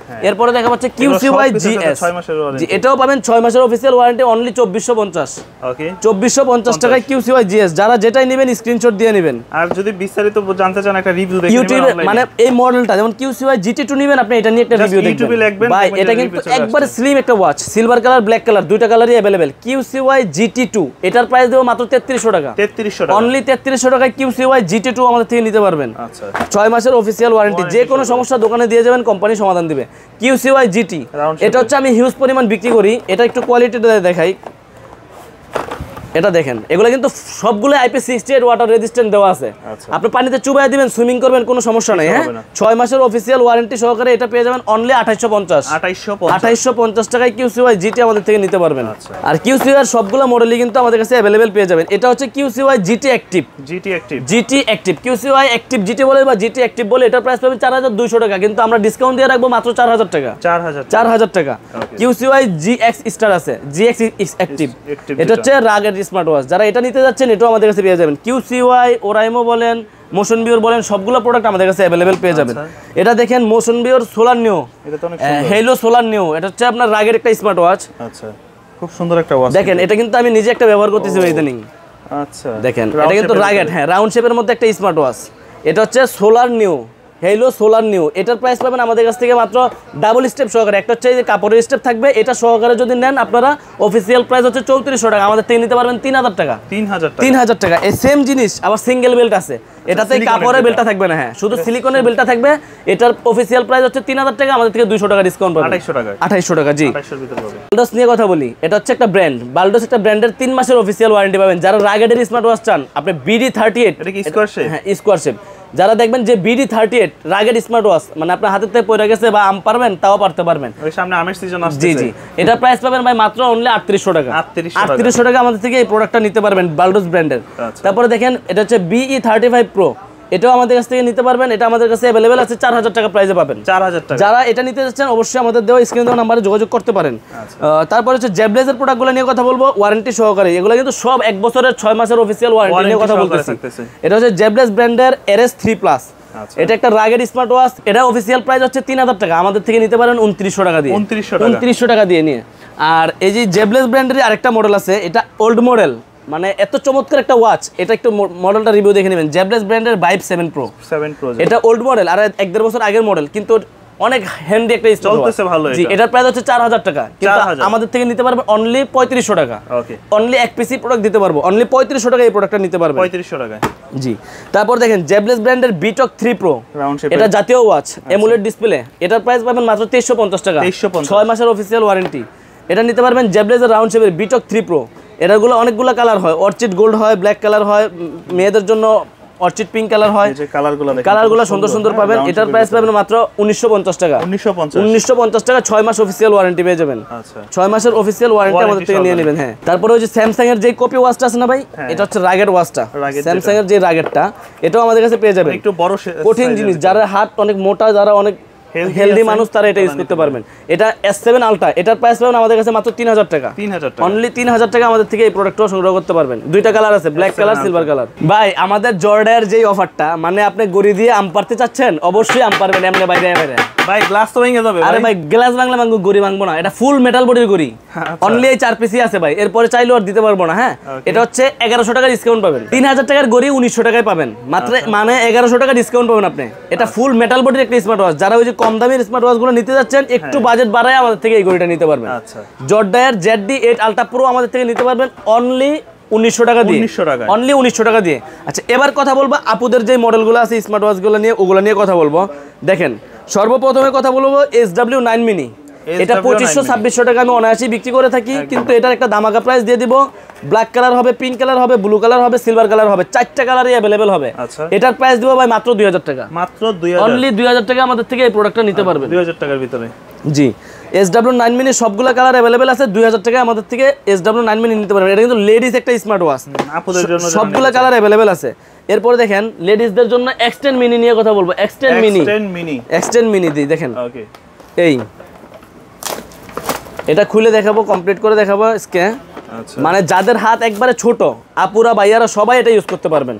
এরপরে দেখা পাচ্ছে QCY GS, জি, এটাও পাবেন 6 মাসের অফিশিয়াল ওয়ারেন্টি, অনলি 2450। ওকে, 2450 টাকায় QCY GS। যারা যেটাই নেবেন স্ক্রিনশট দিয়ে নেবেন। আর যদি বিস্তারিত জানতে চান একটা রিভিউ দেখে ইউটিউবে, মানে এই মডেলটা যেমন QCY GT2 নেবেন আপনি, এটা নিয়ে একটা রিভিউ দেখবেন ভাই। এটা কিন্তু একবার স্লিম একটা watch, silver colour black colour দুইটা কালারই अवेलेबल। QCY GT2 এটার প্রাইস দেব মাত্র 3300 টাকা, অনলি 3300 টাকায় QCY GT2 আমাদের থেকে নিতে পারবেন। আচ্ছা, 6 মাসের অফিশিয়াল ওয়ারেন্টি, যে কোনো সমস্যা দোকানে দিয়ে যাবেন, কোম্পানি সমাধান দিবে। QCY GT, এটা হচ্ছে আমি হিউজ পরিমাণ বিক্রি করি। এটা একটু কোয়ালিটিটা দেখাই, এটা দেখেন, এগুলো কিন্তু সবগুলো IP68 ওয়াটার রেজিস্ট্যান্ট দেওয়া আছে। আপনি পানিতে চুবাইয়া দিবেন, সুইমিং করবেন, কোনো সমস্যা নাই। হ্যাঁ, 6 মাসের অফিশিয়াল ওয়ারেন্টি সহকারে এটা পেয়ে যাবেন অনলি 2850 টাকায় QCY GT আমাদের থেকে নিতে পারবেন। আর QCY এর সবগুলো মডেলই কিন্তু আমাদের কাছে अवेलेबल পেয়ে যাবেন। এটা হচ্ছে QCY GT Active, QCY Active GT বলে বা GT Active বলে, এটার প্রাইস পাবেন 4200 টাকা, কিন্তু আমরা ডিসকাউন্ট দিয়ে রাখবো মাত্র 4000 টাকা। 4000 টাকা। QCY GX স্টার আছে, GX Active, এটা হচ্ছে রাগের স্মার্ট ওয়াচ। যারা এটা নিতে যাচ্ছেন এটাও আমাদের কাছে পেয়ে যাবেন। QCY, ওরাইমো বলেন, মোশন ভিউর বলেন, সবগুলো প্রোডাক্ট আমাদের কাছে अवेलेबल পেয়ে যাবেন। এটা দেখেন মোশন ভিউর solar new, hello solar new, এটা হচ্ছে আপনার রাগের একটা স্মার্ট ওয়াচ। আচ্ছা, খুব সুন্দর একটা ওয়াচ দেখেন। এটা কিন্তু আমি নিজে একটা ব্যবহার করতেছি ইদানিং। আচ্ছা, দেখেন, এটা কিন্তু রাগের, হ্যাঁ, রাউন্ড শেপের মধ্যে একটা স্মার্ট ওয়াচ। এটা হচ্ছে solar new, hello solar new. এটার প্রাইস পাবেন আমাদের কাছ থেকে মাত্র ডাবল স্টেপ সহকারে, একটা হচ্ছে যে কাপড়ের স্টেপ থাকবে, এটা সহকারে যদি নেন আপনারা অফিসিয়াল প্রাইস হচ্ছে 3400 টাকা, আমাদের থেকে নিতে পারবেন 3000 টাকা। 3000 টাকা। এই সেম জিনিস আবার সিঙ্গেল বেল্ট আছে, এটাতে কাপড়ের বেল্টটা থাকবে না, হ্যাঁ, শুধু সিলিকনের বেল্টটা থাকবে। এটার অফিসিয়াল প্রাইস হচ্ছে 3000 টাকা, আমাদের থেকে 200 টাকা ডিসকাউন্ট পাবেন। 2800 টাকা। জি, বালডোস নিয়ে কথা বলি। এটা হচ্ছে একটা ব্র্যান্ড, বালডোস একটা ব্র্যান্ডের 3 মাসের অফিসিয়াল ওয়ারেন্টি পাবেন। যারা রাগেডের স্মার্ট ওয়াচ চান, আপনি BD38, এটা কি স্কোয়ার শেপ? হ্যাঁ, স্কোয়ার শেপ। যারা দেখবেন যে BD38 রাগের স্মার্ট ওয়াচ, মানে আপনার হাতের থেকে পড়ে গেছে বা আম পারবেন তাও পারতে পারবেন, ওই সামনে আমের সিজন আসছে। জি জি, এটা প্রাইস পাবেন ভাই মাত্র অনলি 3800 টাকা। 3800 টাকা আমাদের থেকে এই প্রোডাক্টটা নিতে পারবেন বালডোস ব্র্যান্ডের। তারপরে দেখেন, এটা হচ্ছে BE35 Pro, এটাও আমাদের কাছ থেকে নিতে পারবেন। এটা আমাদের কাছে অ্যাভেলেবেল আছে 4000 টাকা প্রাইসে পাবেন। 4000 টাকা। যারা এটা নিতে যাচ্ছেন অবশ্যই আমাদের দেওয়া স্ক্রিনে দেওয়া নাম্বারে যোগাযোগ করতে পারেন। তারপর হচ্ছে জেব্লেজের প্রোডাক্টগুলো নিয়ে কথা বলবো, ওয়ারেন্টি সহকারে। এগুলো কিন্তু সব 1 বছরের 6 মাসের অফিসিয়াল ওয়ারেন্টি নিয়ে কথা বলতেছি। এটা হচ্ছে জেব্লেজ ব্র্যান্ডের RS3+। এটা একটা রাগের স্মার্ট ওয়াচ। এটা অফিসিয়াল প্রাইস হচ্ছে 3000 টাকা, আমাদের থেকে নিতে পারেন 2900 টাকা দিয়ে। 2900 টাকা দিয়ে নিয়ে। আর এই যে জেব্লেজ ব্র্যান্ডের আরেকটা মডেল আছে, এটা ওল্ড মডেল, মানে এত চমৎকার একটা ওয়াচ। এটা একটু মডেলটা রিভিউ দেখে নেবেন। জেব্লেজ ব্র্যান্ডের ভাইব 7 Pro। এটা ওল্ড মডেল, আর 1.5 বছর আগের মডেল, কিন্তু অনেক হ্যান্ডি একটা স্মার্ট ওয়াচ। চলতেছে ভালো। জি, এটার প্রাইস হচ্ছে 4000 টাকা, কিন্তু আমাদের থেকে নিতে পারবেন অনলি 3500 টাকা। ওকে, অনলি এক পিসি প্রোডাক্ট দিতে পারবো, অনলি 3500 টাকা এই প্রোডাক্টটা নিতে পারবেন। 3500 টাকা। জি। তারপর দেখেন জেব্লেজ ব্র্যান্ডের বিটক 3 Pro। এটা জাতীয় ওয়াচ, এমুলেট ডিসপ্লে। এটার প্রাইস পাবেন মাত্র 2350 টাকা, 6 মাসের অফিসিয়াল ওয়ারেন্টি। এটা নিতে পারবেন জেব্লেজের রাউন্ড শেপের বিটক 3 Pro। এটাগুলো অনেকগুলো কালার হয়, অর্চিড গোল্ড হয়, ব্ল্যাক কালার হয়, মেয়েদের জন্য অর্চিড পিঙ্ক কালার হয়। কালারগুলো সুন্দর সুন্দর পাবেন। এটার প্রাইস পাবেন মাত্র 1950 টাকা। 1950 টাকা, 6 মাস অফিসিয়াল ওয়ারেন্টি পেয়ে যাবেন। 6 মাসের অফিসিয়াল ওয়ারেন্টি আমাদের থেকে নিয়ে নেবেন। হ্যাঁ, তারপরে ওই যে স্যামসাং এর যে কপি ওয়াচটা আছে না ভাই, এটা হচ্ছে রাগের ওয়াচটা। স্যামসাং এর যে রাগেরটা, এটাও আমাদের কাছে পেয়ে যাবেন। একটু বড় কঠিন জিনিস, যারা হাত অনেক মোটা, যারা অনেক হেলদি মানুষ, তারা এটা ইউজ করতে পারবেন। এটা S7 আলট্রা। এটার প্রাইস পাবেন আমাদের কাছে মাত্র 3000 টাকা। অনলি 3000 টাকা আমাদের থেকে এই প্রোডাক্টটা সংগ্রহ করতে পারবেন। দুইটা কালার আছে, ব্ল্যাক কালার, সিলভার কালার। ভাই আমাদের জর্ডার যেই অফারটা, মানে আপনি গড়ি দিয়ে আম পারতে চাচ্ছেন, অবশ্যই আম পারবেন এমনি বাইরে বাইরে। ভাই গ্লাস তো ভেঙে যাবে। আরে ভাই গ্লাস ভাঙলে ভাঙবো, গড়ি ভাঙবো না। এটা ফুল মেটাল বডির গড়ি। অনলি এই 4 পিসই আছে ভাই, এরপরে চাইলেও আর দিতে পারবো না। হ্যাঁ, এটা হচ্ছে 1100 টাকা ডিসকাউন্ট পাবেন। 3000 টাকার গড়ি 1900 টাকায় পাবেন মাত্র, মানে 1100 টাকা ডিসকাউন্ট পাবেন আপনি। এটা ফুল মেটাল বডির একটা স্মার্ট ওয়াচ। যারা ওই যে কম দামের স্মার্ট ওয়াচ গুলো নিতে যাচ্ছেন, একটু বাজেট বাড়ায় আমাদের থেকে এই গড়িটা নিতে পারবেন। জর্ডার ZD8 আলট্রা প্রো আমাদের থেকে নিতে পারবেন অনলি 1900 টাকা দিয়ে। অনলি 1900 টাকা দিয়ে। আচ্ছা, এবার কথা বলবো আপুদের যে মডেলগুলো আছে স্মার্ট ওয়াচগুলো নিয়ে, ওগুলো নিয়ে কথা বলবো। দেখেন, সর্বপ্রথমে কথা বলবো SW9 মিনি। এটা 2500-2600 টাকা আমি অনায়াসে বিক্রি করে থাকি, কিন্তু এটার একটা দামাকা প্রাইস দিয়ে দিব। ব্ল্যাক কালার হবে, পিঙ্ক কালার হবে, ব্লু কালার হবে, সিলভার কালার হবে, 4টা কালারই अवेलेबल হবে। এটার প্রাইস দিব ভাই মাত্র 2000 টাকা। মাত্র 2000, অনলি 2000 টাকা আমাদের থেকে এই প্রোডাক্টটা নিতে পারবেন। 2000 টাকার ভিতরে। জি, SW9 মিনি সবগুলা কালার अवेलेबल আছে। 2000 টাকা আমাদের থেকে SW9 মিনি নিতে পারবেন। এটা কিন্তু লেডিস একটা স্মার্ট ওয়াচ, আপুদের জন্য সবগুলা কালার अवेलेबल আছে। এরপর দেখেন লেডিসদের জন্য X10 মিনি নিয়ে কথা বলবো। X10 মিনি দিই, দেখেন। ওকে, এই এটা খুলে দেখাবো, কমপ্লিট করে দেখাবো আজকে। মানে যাদের হাত একবারে ছোট, আপুরা ভাইয়ারা সবাই এটা ইউজ করতে পারবেন।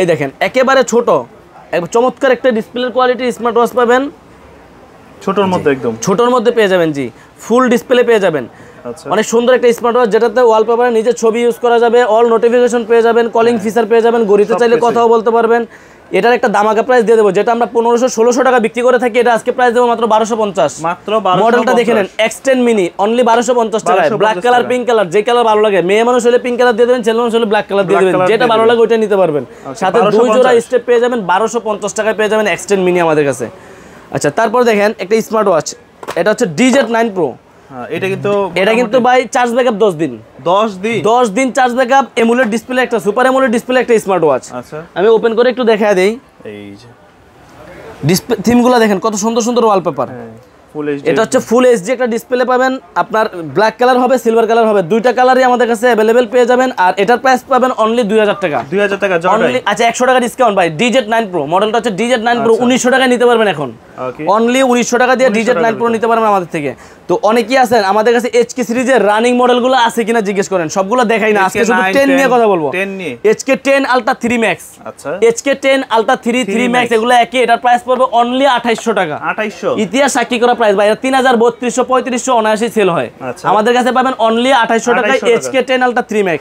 এই দেখেন, একেবারে ছোট, চমৎকার একটা ডিসপ্লের কোয়ালিটি স্মার্ট ওয়াচ পাবেন। ছোটর মধ্যে, একদম ছোটর মধ্যে পেয়ে যাবেন। জি, ফুল ডিসপ্লে পেয়ে যাবেন। অনেক সুন্দর একটা স্মার্ট ওয়াচ, যেটাতে ওয়ালপেপারে নিজের ছবি ইউজ করা যাবে, অল নোটিফিকেশন পেয়ে যাবেন, কলিং ফিচার পেয়ে যাবেন, গড়িতে চাইলে কথাও বলতে পারবেন। এটার একটা দামাকা প্রাইস দিয়ে দেবো, যেটা আমরা 1500-1600 টাকা বিক্রি করে থাকি, এটা আজকে প্রাইস দেবো মাত্র 1250। মাত্র 1250। মডেলটা দেখে নেন, X10 মিনি, অনলি 1250 টাকায়। ব্ল্যাক কালার, পিঙ্ক কালার, যে কালার ভালো লাগে। মেয়ে মানুষ হলে পিঙ্ক কালার দিয়ে দেবেন, ছেলে মানুষ হলে ব্ল্যাক কালার দিয়ে দেবেন, যেটা ভালো লাগে ওইটা নিতে পারবেন। সাথে 2 জোড়া স্টেপ পেয়ে যাবেন। 1250 টাকায় পেয়ে যাবেন X10 মিনি আমাদের কাছে। আচ্ছা, তারপর দেখেন একটা স্মার্ট ওয়াচ, এটা হচ্ছে DZ9 Pro। এটা কিন্তু ভাই চার্জ ব্যাকআপ 10 দিন চার্জ ব্যাকআপ, এমুলেট ডিসপ্লে, একটা সুপার এমুলেট ডিসপ্লে, একটা স্মার্ট ওয়াচ। আমি ওপেন করে একটু দেখায় দেই। এই যে ডিসপ্লে থিমগুলো দেখেন, কত সুন্দর সুন্দর ওয়ালপেপার। এটা হচ্ছে ফুল এইচডি একটা ডিসপ্লে পাবেন। আপনার ব্ল্যাক কালার হবে, সিলভার কালার হবে, দুইটা কালারই আমাদের কাছে अवेलेबल পেয়ে যাবেন। আর এটার প্রাইস পাবেন অনলি 2000 টাকা। 2000 টাকা অনলি। আচ্ছা, 100 টাকা ডিসকাউন্ট ভাই। DZ9 Pro মডেলটা হচ্ছে DZ9 Pro, 1900 টাকায় নিতে পারবেন এখন। অনলি 1900 টাকা দিয়ে DZ9 Pro নিতে পারবেন আমাদের থেকে। তো অনেকেই আছেন আমাদের কাছে HK সিরিজের রানিং মডেলগুলো আছে কিনা জিজ্ঞেস করেন, সবগুলো দেখাই না, আজকে শুধু 10 নিয়ে কথা বলবো। 10 নিয়ে HK10 Ultra 3 Max। আচ্ছা, HK10 Ultra 3 Max এগুলো একই। এটার প্রাইস পড়বে অনলি 2800 টাকা। 2800 ইতিহাস সাক্ষী করা প্রাইস ভাই। 3300-3500 অনায়াসে সেল হয়। আমাদের কাছে পাবেন অনলি 2800 টাকায় HK10 Ultra 3 Max।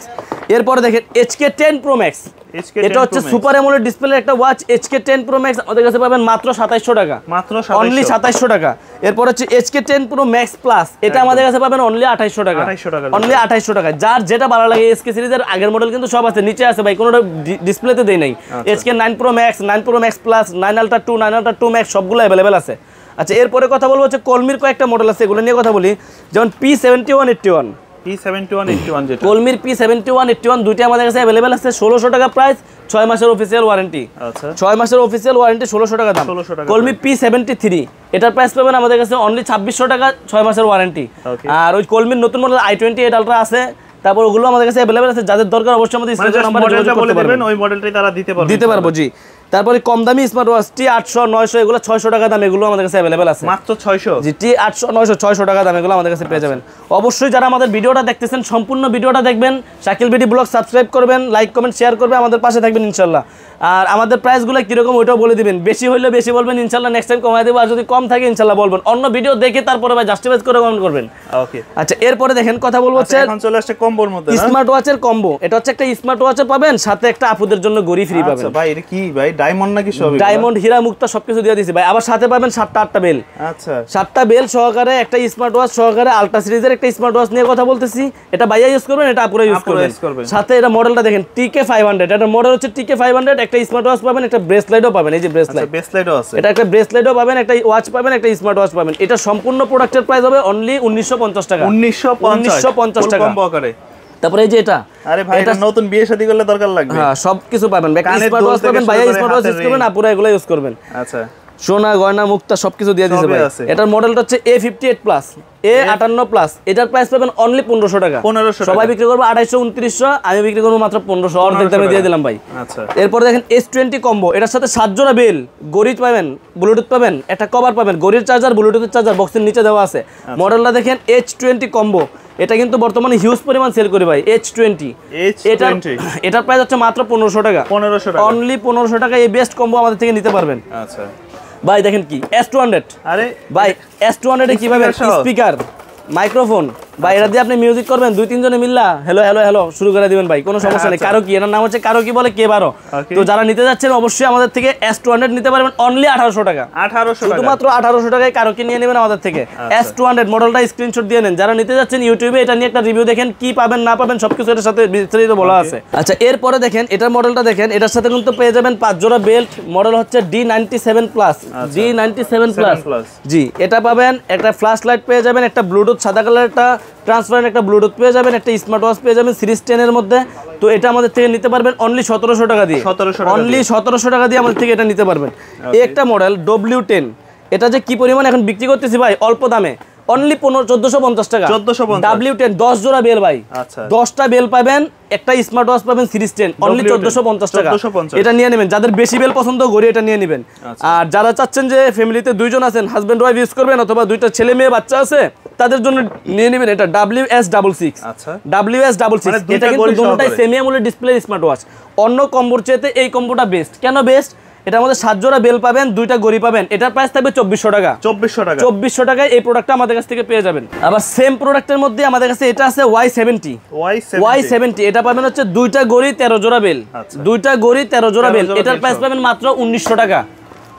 এরপরে দেখেন HK10 Pro Max। এটা হচ্ছে সুপার অ্যামোলেড ডিসপ্লে একটা ওয়াচ। HK10 Pro Max আমাদের কাছে পাবেন মাত্র 2700 টাকা। মাত্র অনলি 2700 টাকা। এরপর হচ্ছে HK10 Pro Max Plus, এটা আমাদের কাছে পাবেন অনলি 2800 টাকা। অনলি 2800 টাকা। যার যেটা ভালো লাগে। SK সিরিজের আগের মডেল কিন্তু সব আছে, নিচে আছে ভাই, কোনোটা ডিসপ্লেতে দেই নাই। HK9 Pro Max, 9 Pro Max Plus, 9 Ultra 2, 9 Ultra 2 Max সবগুলো अवेलेबल আছে। আচ্ছা, এরপরে কথা বলবো হচ্ছে কলমির কয়েকটা মডেল আছে, এগুলো নিয়ে কথা বলি। যেমন P7181। কলমির P7181 দুইটা আমাদের কাছে अवेलेबल আছে। 1600 টাকা প্রাইস, 6 মাসের অফিসিয়াল ওয়ারেন্টি। আচ্ছা, 6 মাসের অফিসিয়াল ওয়ারেন্টি, 1600 টাকা দাম। কলমি P73, এটার প্রাইস পাবেন আমাদের কাছে অনলি 2600 টাকা, 6 মাসের ওয়ারেন্টি। আর ওই কলমির নতুন মডেল i28 Ultra আছে। তারপর ওগুলো আমাদের কাছে अवेलेबल আছে, যাদের দরকার অবশ্যই আমাদের স্ক্রিনে নাম্বারে যোগাযোগ করতে পারবেন। ওই মডেলটাই তারা দিতে পারবো। জি, তারপরে কম দামি স্মার্ট ওয়াচ T800 900 এগুলো 600 টাকা দাম, এগুলো আমাদের কাছে अवेलेबल আছে মাত্র 600। জি T800 900 600 টাকা দাম এগুলো আমাদের কাছে পেয়ে যাবেন। অবশ্যই যারা আমাদের ভিডিওটা দেখতেছেন সম্পূর্ণ ভিডিওটা দেখবেন, শাকিল বিডি ব্লগ সাবস্ক্রাইব করবেন, লাইক কমেন্ট শেয়ার করবেন, আমাদের পাশে থাকবেন ইনশাআল্লাহ। আর আমাদের প্রাইসগুলো কিরকম ওইটাও বলে দিবেন, বেশি হইলে বেশি বলবেন ইনশাআল্লাহ, নেক্সট টাইম কমাই দেব, আর যদি কম থাকে ইনশাআল্লাহ বলবেন, অন্য ভিডিও দেখে তারপরে ভাই জাস্টিফাই করে কমেন্ট করবেন। ওকে আচ্ছা এরপরে দেখেন কথা বলবো হচ্ছে এখন চলে আসছে কম্বোর মধ্যে না স্মার্ট ওয়াচের কম্বো। এটা হচ্ছে একটা স্মার্ট ওয়াচও পাবেন, সাথে একটা আপুদের জন্য ঘড়ি ফ্রি পাবেন। আচ্ছা ভাই এটা কি ভাই ডায়মন্ড নাকি সব? ডায়মন্ড হীরা মুক্তা সবকিছু দিয়ে দিয়েছি ভাই। আবার সাথে পাবেন 7টা বেল। আচ্ছা 7টা বেল সহকারে একটা স্মার্ট ওয়াচ সহকারে আলট্রা সিরিজের একটা স্মার্ট ওয়াচ নিয়ে কথা বলতেছি। এটা ভাইয়া ইউজ করবেন, এটা আপুরা ইউজ করবেন। সাথে এটা মডেলটা দেখেন TK500, এটা মডেল হচ্ছে TK500, একটা স্মার্ট ওয়াচ পাবেন, একটা ব্রেসলেটও পাবেন, এই যে ব্রেসলেট, আচ্ছা ব্রেসলেটও আছে, এটা একটা ব্রেসলেটও পাবেন, একটা ওয়াচ পাবেন, একটা স্মার্ট ওয়াচ পাবেন। এটা সম্পূর্ণ প্রোডাক্টের প্রাইস হবে অনলি 1950 টাকা। 1950 টাকা কম্বো করে। তারপরে এই যে এটা, আরে ভাই এটা নতুন বিয়ে শাদী করলে দরকার লাগবে। হ্যাঁ সবকিছু পাবেন, স্মার্ট ওয়াচ পাবেন, ভাইয়া স্মার্ট ওয়াচ ইউজ করবেন, আপুরা এগুলো ইউজ করবেন। আচ্ছা সোনা গয়না মুক্তা সবকিছু দিয়ে দিয়েছে ভাই। এটার মডেলটা হচ্ছে A58 প্লাস, A58 প্লাস। এটার প্রাইস পাবেন অনলি 1500 টাকা। 1500 সবাই বিক্রি করবে 2800 2900, আমি বিক্রি করব মাত্র 1500, অর্ধেক দামে দিয়ে দিলাম ভাই। আচ্ছা এরপর দেখেন S20 কম্বো, এটার সাথে 7 জোড়া বেল, ঘড়ি পাবেন, ব্লুটুথ পাবেন, একটা কভার পাবেন, ঘড়ির চার্জার ব্লুটুথের চার্জার বক্সের নিচে দেওয়া আছে। মডেলটা দেখেন H20 কম্বো, এটা কিন্তু বর্তমানে হিউজ পরিমাণ সেল করে ভাই। H20 এটার প্রাইস হচ্ছে মাত্র 1500 টাকা। 1500 টাকা, অনলি 1500 টাকা এই বেস্ট কম্বো আমাদের থেকে নিতে পারবেন। আচ্ছা ভাই দেখেন কি S200, আরে ভাই S200 এ কি পাবেন? স্পিকার, মাইক্রোফোন ভাই, এটা দিয়ে আপনি মিউজিক করবেন, 2-3 জনে মিল্লা হ্যালো হ্যালো হ্যালো শুরু করে দিবেন ভাই, কোনো সমস্যা নেই। কারো কি, এটার নাম হচ্ছে কারো কি বলে K12। তো যারা নিতে যাচ্ছেন অবশ্যই আমাদের থেকে S200 নিতে পারবেন অনলি 1800 টাকা। 1800 টাকা, শুধুমাত্র 1800 টাকায় কারো কি নিয়ে নেবেন আমাদের থেকে। S200 মডেলটা স্ক্রিনশট দিয়ে নেন। যারা নিতে যাচ্ছেন ইউটিউবে এটা নিয়ে একটা রিভিউ দেখেন, কি পাবেন না পাবেন সবকিছু এর সাথে বিস্তারিত বলা আছে। আচ্ছা এরপরে দেখেন এটার মডেলটা দেখেন, এটার সাথে কিন্তু পেয়ে যাবেন 5 জোড়া বেল্ট। মডেল হচ্ছে D97 প্লাস, D97 প্লাস। জি এটা পাবেন, একটা ফ্ল্যাশ লাইট পেয়ে যাবেন, একটা ব্লুটুথ সাদা কালার, একটা ট্রান্সপারেন্ট একটা ব্লুটুথ পেয়ে যাবেন, একটা স্মার্ট ওয়াচ পেয়ে যাবেন সিরিজ 10 এর মধ্যে। তো এটা আমাদের থেকে নিতে পারবেন অনলি 1700 টাকা দিয়ে। অনলি 1700 টাকা দিয়ে আমাদের থেকে এটা নিতে পারবেন। এই একটা মডেল W10, এটা যে কি পরিমাণ এখন বিক্রি করতেছি ভাই অল্প দামে, অনলি 1450 টাকা। 1450 W10 10 জোড়া বেল ভাই, 10টা বেল পাবেন, একটা স্মার্ট ওয়াচ পাবেন সিরিজ 10, অনলি 1450 টাকা। এটা নিয়ে নেবেন, যাদের বেশি বেল পছন্দ ঘড়ি এটা নিয়ে নেবেন। আর যারা চাচ্ছেন যে ফ্যামিলিতে 2 জন আছেন, হাজবেন্ড ওয়াইফ ইউজ করবেন, অথবা 2টা ছেলে মেয়ে বাচ্চা আছে, তাদের জন্য নিয়ে নেবেন এটা WS66। আচ্ছা WS66 এটা কিন্তু দুটোটাই semi AMOLED display smart watch. অন্য কম্বোর চেয়ে এই কম্বোটা বেস্ট। কেন বেস্ট? এটার মধ্যে 7 জোড়া বেল পাবেন, 2টা ঘড়ি পাবেন। এটার প্রাইস থাকবে 2400 টাকা। 2400 টাকায় এই প্রোডাক্টটা আমাদের কাছ থেকে পেয়ে যাবেন। আবার সেম প্রোডাক্টের মধ্যে আমাদের কাছে এটা আছে Y70। এটা পাবেন হচ্ছে 2টা ঘড়ি 13 জোড়া বেল, 2টা ঘড়ি 13 জোড়া বেল। এটার প্রাইস পাবেন মাত্র 1900 টাকা।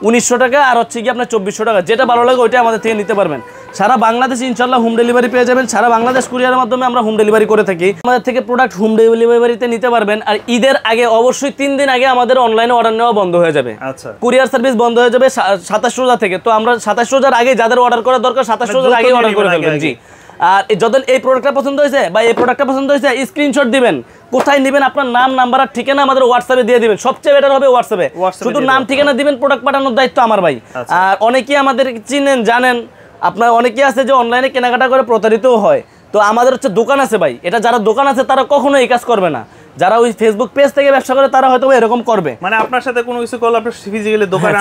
1900 টাকা আর হচ্ছে কি আপনার 2400 টাকা, যেটা ভালো লাগে ওইটা আমাদের থেকে নিতে পারবেন। সারা বাংলাদেশে ইনশাআল্লাহ হোম ডেলিভারি পেয়ে যাবেন। সারা বাংলাদেশ কুরিয়ারের মাধ্যমে আমরা হোম ডেলিভারি করে থাকি। আমাদের থেকে প্রোডাক্ট হোম ডেলিভারিতে নিতে পারবেন। আর ঈদের আগে অবশ্যই 3 দিন আগে আমাদের অনলাইনে অর্ডার নেওয়া বন্ধ হয়ে যাবে। আচ্ছা কুরিয়ার সার্ভিস বন্ধ হয়ে যাবে 27 রোজা থেকে। তো আমরা 27 রোজার আগে যাদের অর্ডার করা দরকার 27 রোজার আগে অর্ডার করে ফেলবেন। জি আর যখন এই প্রোডাক্টটা পছন্দ হয়েছে বা এই প্রোডাক্টটা পছন্দ হয়েছে, স্ক্রিনশট দিবেন, কোথায় নেবেন, আপনার নাম নাম্বার আর ঠিকানা আমাদের হোয়াটসঅ্যাপে দিয়ে দিবেন। সবচেয়ে বেটার হবে হোয়াটসঅ্যাপে, শুধু নাম ঠিকানা দিবেন, প্রোডাক্ট পাঠানোর দায়িত্ব আমার ভাই। আর অনেকেই আমাদের চিনেন জানেন, আপনার অনেকেই আছে যে অনলাইনে কেনাকাটা করে প্রতারিতও হয়। তো আমাদের হচ্ছে দোকান আছে ভাই, এটা যারা দোকান আছে তারা কখনো এই কাজ করবে না। যারা ওই ফেসবুক পেজ থেকে ব্যবসা করে তারা হয়তো এরকম করবে। মানে আপনার সাথে কোনো কিছু করলে আপনি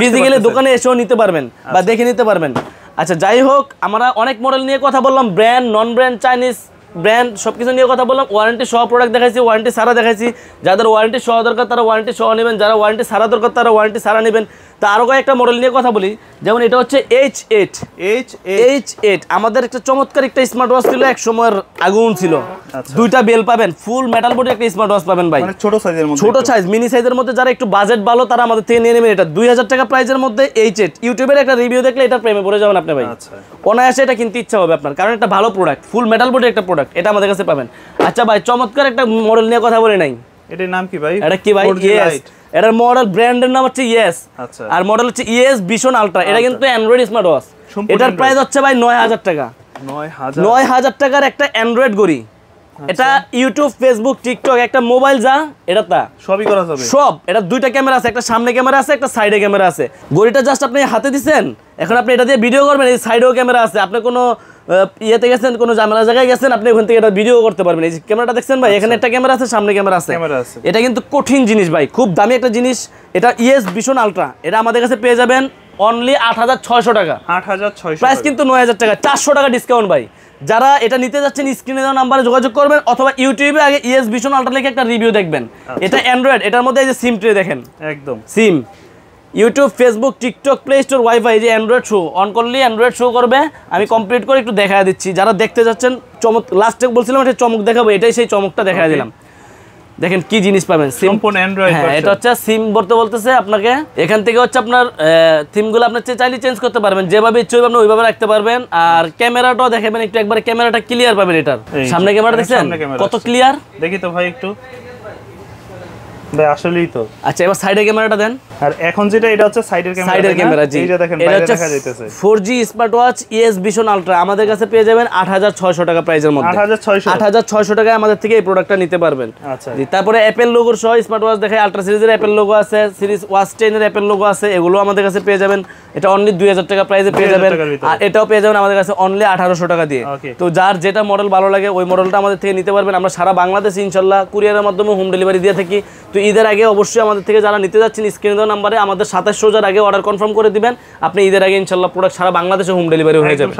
ফিজিক্যালি দোকানে এসেও নিতে পারবেন বা দেখে নিতে পারবেন। আচ্ছা যাই হোক, আমরা অনেক মডেল নিয়ে কথা বললাম, ব্র্যান্ড নন ব্র্যান্ড চাইনিজ ব্র্যান্ড সবকিছু নিয়ে কথা বললাম। ওয়ারেন্টি সহ প্রোডাক্ট দেখাইছি, ওয়ারেন্টি সারা দেখাইছি। যাদের ওয়ারেন্টি সহ দরকার তারা ওয়ারেন্টি সহ নেবেন, যারা ওয়ারেন্টি সারা দরকার তারা ওয়ারেন্টি সারা নেবেন। তা আরও কয়েকটা মডেল নিয়ে কথা বলি, যেমন এটা হচ্ছে H8। আমাদের একটা চমৎকার একটা স্মার্ট ওয়াচ ছিল, এক সময়ের আগুন ছিল। 2টা বেল পাবেন, ফুল মেটাল বডি একটা স্মার্ট ওয়াচ পাবেন ভাই, ছোট সাইজ মিনি সাইজের মধ্যে। যারা একটু বাজেট ভালো তারা আমাদের থেকে নিয়ে নেবেন। এটা 2000 টাকা প্রাইসের মধ্যে H8। ইউটিউবের একটা রিভিউ দেখলে এটা প্রেমে পড়ে যাবেন আপনি ভাই, অনায়াসে এটা কিনতে ইচ্ছা হবে আপনার, কারণ এটা ভালো প্রোডাক্ট, ফুল মেটাল বডি একটা প্রোডাক্ট, এটা আমাদের কাছে পাবেন। আচ্ছা ভাই চমৎকার একটা মডেল নিয়ে কথা বলে নাই, এটার নাম কি ভাই? এটা কি ভাই? এটার মডেল ব্র্যান্ডের নাম হচ্ছে ইয়েস, আর মডেল হচ্ছে ইয়েস ভিশন আলট্রা। এটা কিন্তু অ্যান্ড্রয়েড স্মার্ট ওয়াচ। এটার প্রাইস হচ্ছে ভাই 9000 টাকা। 9000 টাকার একটা অ্যান্ড্রয়েড ঘড়ি। এটা ইউটিউব ফেসবুক টিকটক একটা মোবাইল যা এটা তা সবই করা যাবে। সব এটা 2টা ক্যামেরা আছে, একটা সামনে ক্যামেরা আছে, একটা সাইডে ক্যামেরা আছে। ঘড়িটা জাস্ট আপনি হাতে দিছেন, এখন আপনি এটা দিয়ে ভিডিও করবেন, এই সাইডেও ক্যামেরা আছে। আপনি কোনো ইয়েতে গেছেন, কোনো ঝামেলা জায়গায় গেছেন, আপনি ওখান থেকে এটা ভিডিও করতে পারবেন। এই যে ক্যামেরাটা দেখছেন ভাই, এখানে একটা ক্যামেরা আছে, সামনে ক্যামেরা আছে। এটা কিন্তু কঠিন জিনিস ভাই, খুব দামি একটা জিনিস। এটা ইএস ভিশন আলট্রা, এটা আমাদের কাছে পেয়ে যাবেন অনলি 8600 টাকা। 8600 প্রাইস কিন্তু 9000 টাকা, 400 টাকা ডিসকাউন্ট ভাই। যারা এটা নিতে যাচ্ছেন স্ক্রিনে দেওয়া নাম্বারে যোগাযোগ করবেন, অথবা ইউটিউবে আগে ইএস ভিশন আলট্রা লিখে একটা রিভিউ দেখবেন। এটা অ্যান্ড্রয়েড, এটার মধ্যে এই যে সিম ট্রে দেখেন, একদম SIM, YouTube, Facebook, TikTok, Play Store, WiFi, যে অ্যান্ড্রয়েড শো অন করলে অ্যান্ড্রয়েড শো করবে। আমি কমপ্লিট করে একটু দেখা দিচ্ছি, যারা দেখতে যাচ্ছেন চমক, লাস্টে বলছিলাম একটা চমক দেখাবো, এটাই সেই চমকটা দেখা দিলাম। দেখেন কি জিনিস পাবেন, সম্পূর্ণ অ্যান্ড্রয়েড। হ্যাঁ, এটা হচ্ছে সিম ভরতে বলতেছে আপনাকে। এখান থেকে হচ্ছে আপনার থিমগুলো আপনার চাইলে চেঞ্জ করতে পারবেন, যেভাবে ইচ্ছে আপনি ওইভাবে রাখতে পারবেন। আর ক্যামেরাটাও দেখাবেন একটু, একবার ক্যামেরাটা ক্লিয়ার পাবেন। এটার সামনে ক্যামেরা দেখছেন কত ক্লিয়ার, দেখি তো ভাই একটু ভাই, আসলেই তো। আচ্ছা, এবার সাইডের ক্যামেরাটা দেন। আর এখন যেটা, এটা হচ্ছে সাইডের ক্যামেরা, জি, এইটা দেখেন বাইরে দেখা যাইতেছে। 4G smart watch ES vision ultra আমাদের কাছে পেয়ে যাবেন 8600 টাকা প্রাইসের মধ্যে। 8600 টাকায় আমাদের থেকে এই প্রোডাক্টটা নিতে পারবেন। আচ্ছা, জি। তারপরে অ্যাপেল লোগোর সহ স্মার্ট ওয়াচ দেখায়, আলট্রা সিরিজের অ্যাপেল লোগো আছে, সিরিজ ওয়াচ 10 এর অ্যাপেল লোগো আছে, এগুলো আমাদের কাছে পেয়ে যাবেন। এটা অনলি 2000 টাকা প্রাইসে পেয়ে যাবেন। আর এটাও পেয়ে যাবেন আমাদের কাছে অনলি 1800 টাকা দিয়ে। তো যার যেটা মডেল ভালো লাগে ওই মডেলটা আমাদের থেকে নিতে পারবেন। আমরা সারা বাংলাদেশে ইনশাআল্লাহ কুরিয়ারের মাধ্যমে হোম ডেলিভারি দিয়ে থাকি। তো ঈদের আগে অবশ্যই আমাদের থেকে যারা নিতে যাচ্ছেন স্ক্রিনে দেওয়া নাম্বারে আমাদের 2700 আগে অর্ডার কনফার্ম করে দিবেন। আপনি ঈদের আগে ইনশাআল্লাহ প্রোডাক্ট সারা বাংলাদেশে হোম ডেলিভারি হয়ে যাবে।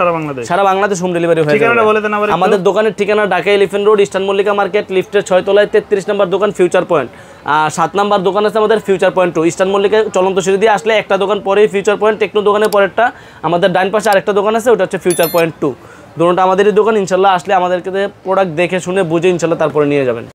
সারা বাংলাদেশ হোম ডেলিভারি হয়ে যাবে। আমাদের দোকানের ঠিকানা Dhaka elephant road, eastern Mallika market, লিফটের 6 তলায় 33 নম্বর দোকান, ফিউচার পয়েন্ট। আর 7 নম্বর দোকান আছে আমাদের ফিউচার পয়েন্ট 2, ইস্টার্ন মল্লিকা চলন্ত সিঁড়ি দিয়ে আসলে একটা দোকান পরেই ফিউচার পয়েন্ট, টেকনো দোকানের পরেরটা। আমাদের ডান পাশে আরেকটা দোকান আছে, ওটা হচ্ছে ফিউচার পয়েন্ট 2। দুটোটা আমাদেরই দোকান। ইনশাআল্লাহ আসলে আমাদেরকে প্রোডাক্ট দেখে শুনে বুঝে ইনশাআল্লাহ তারপরে নিয়ে যাবেন।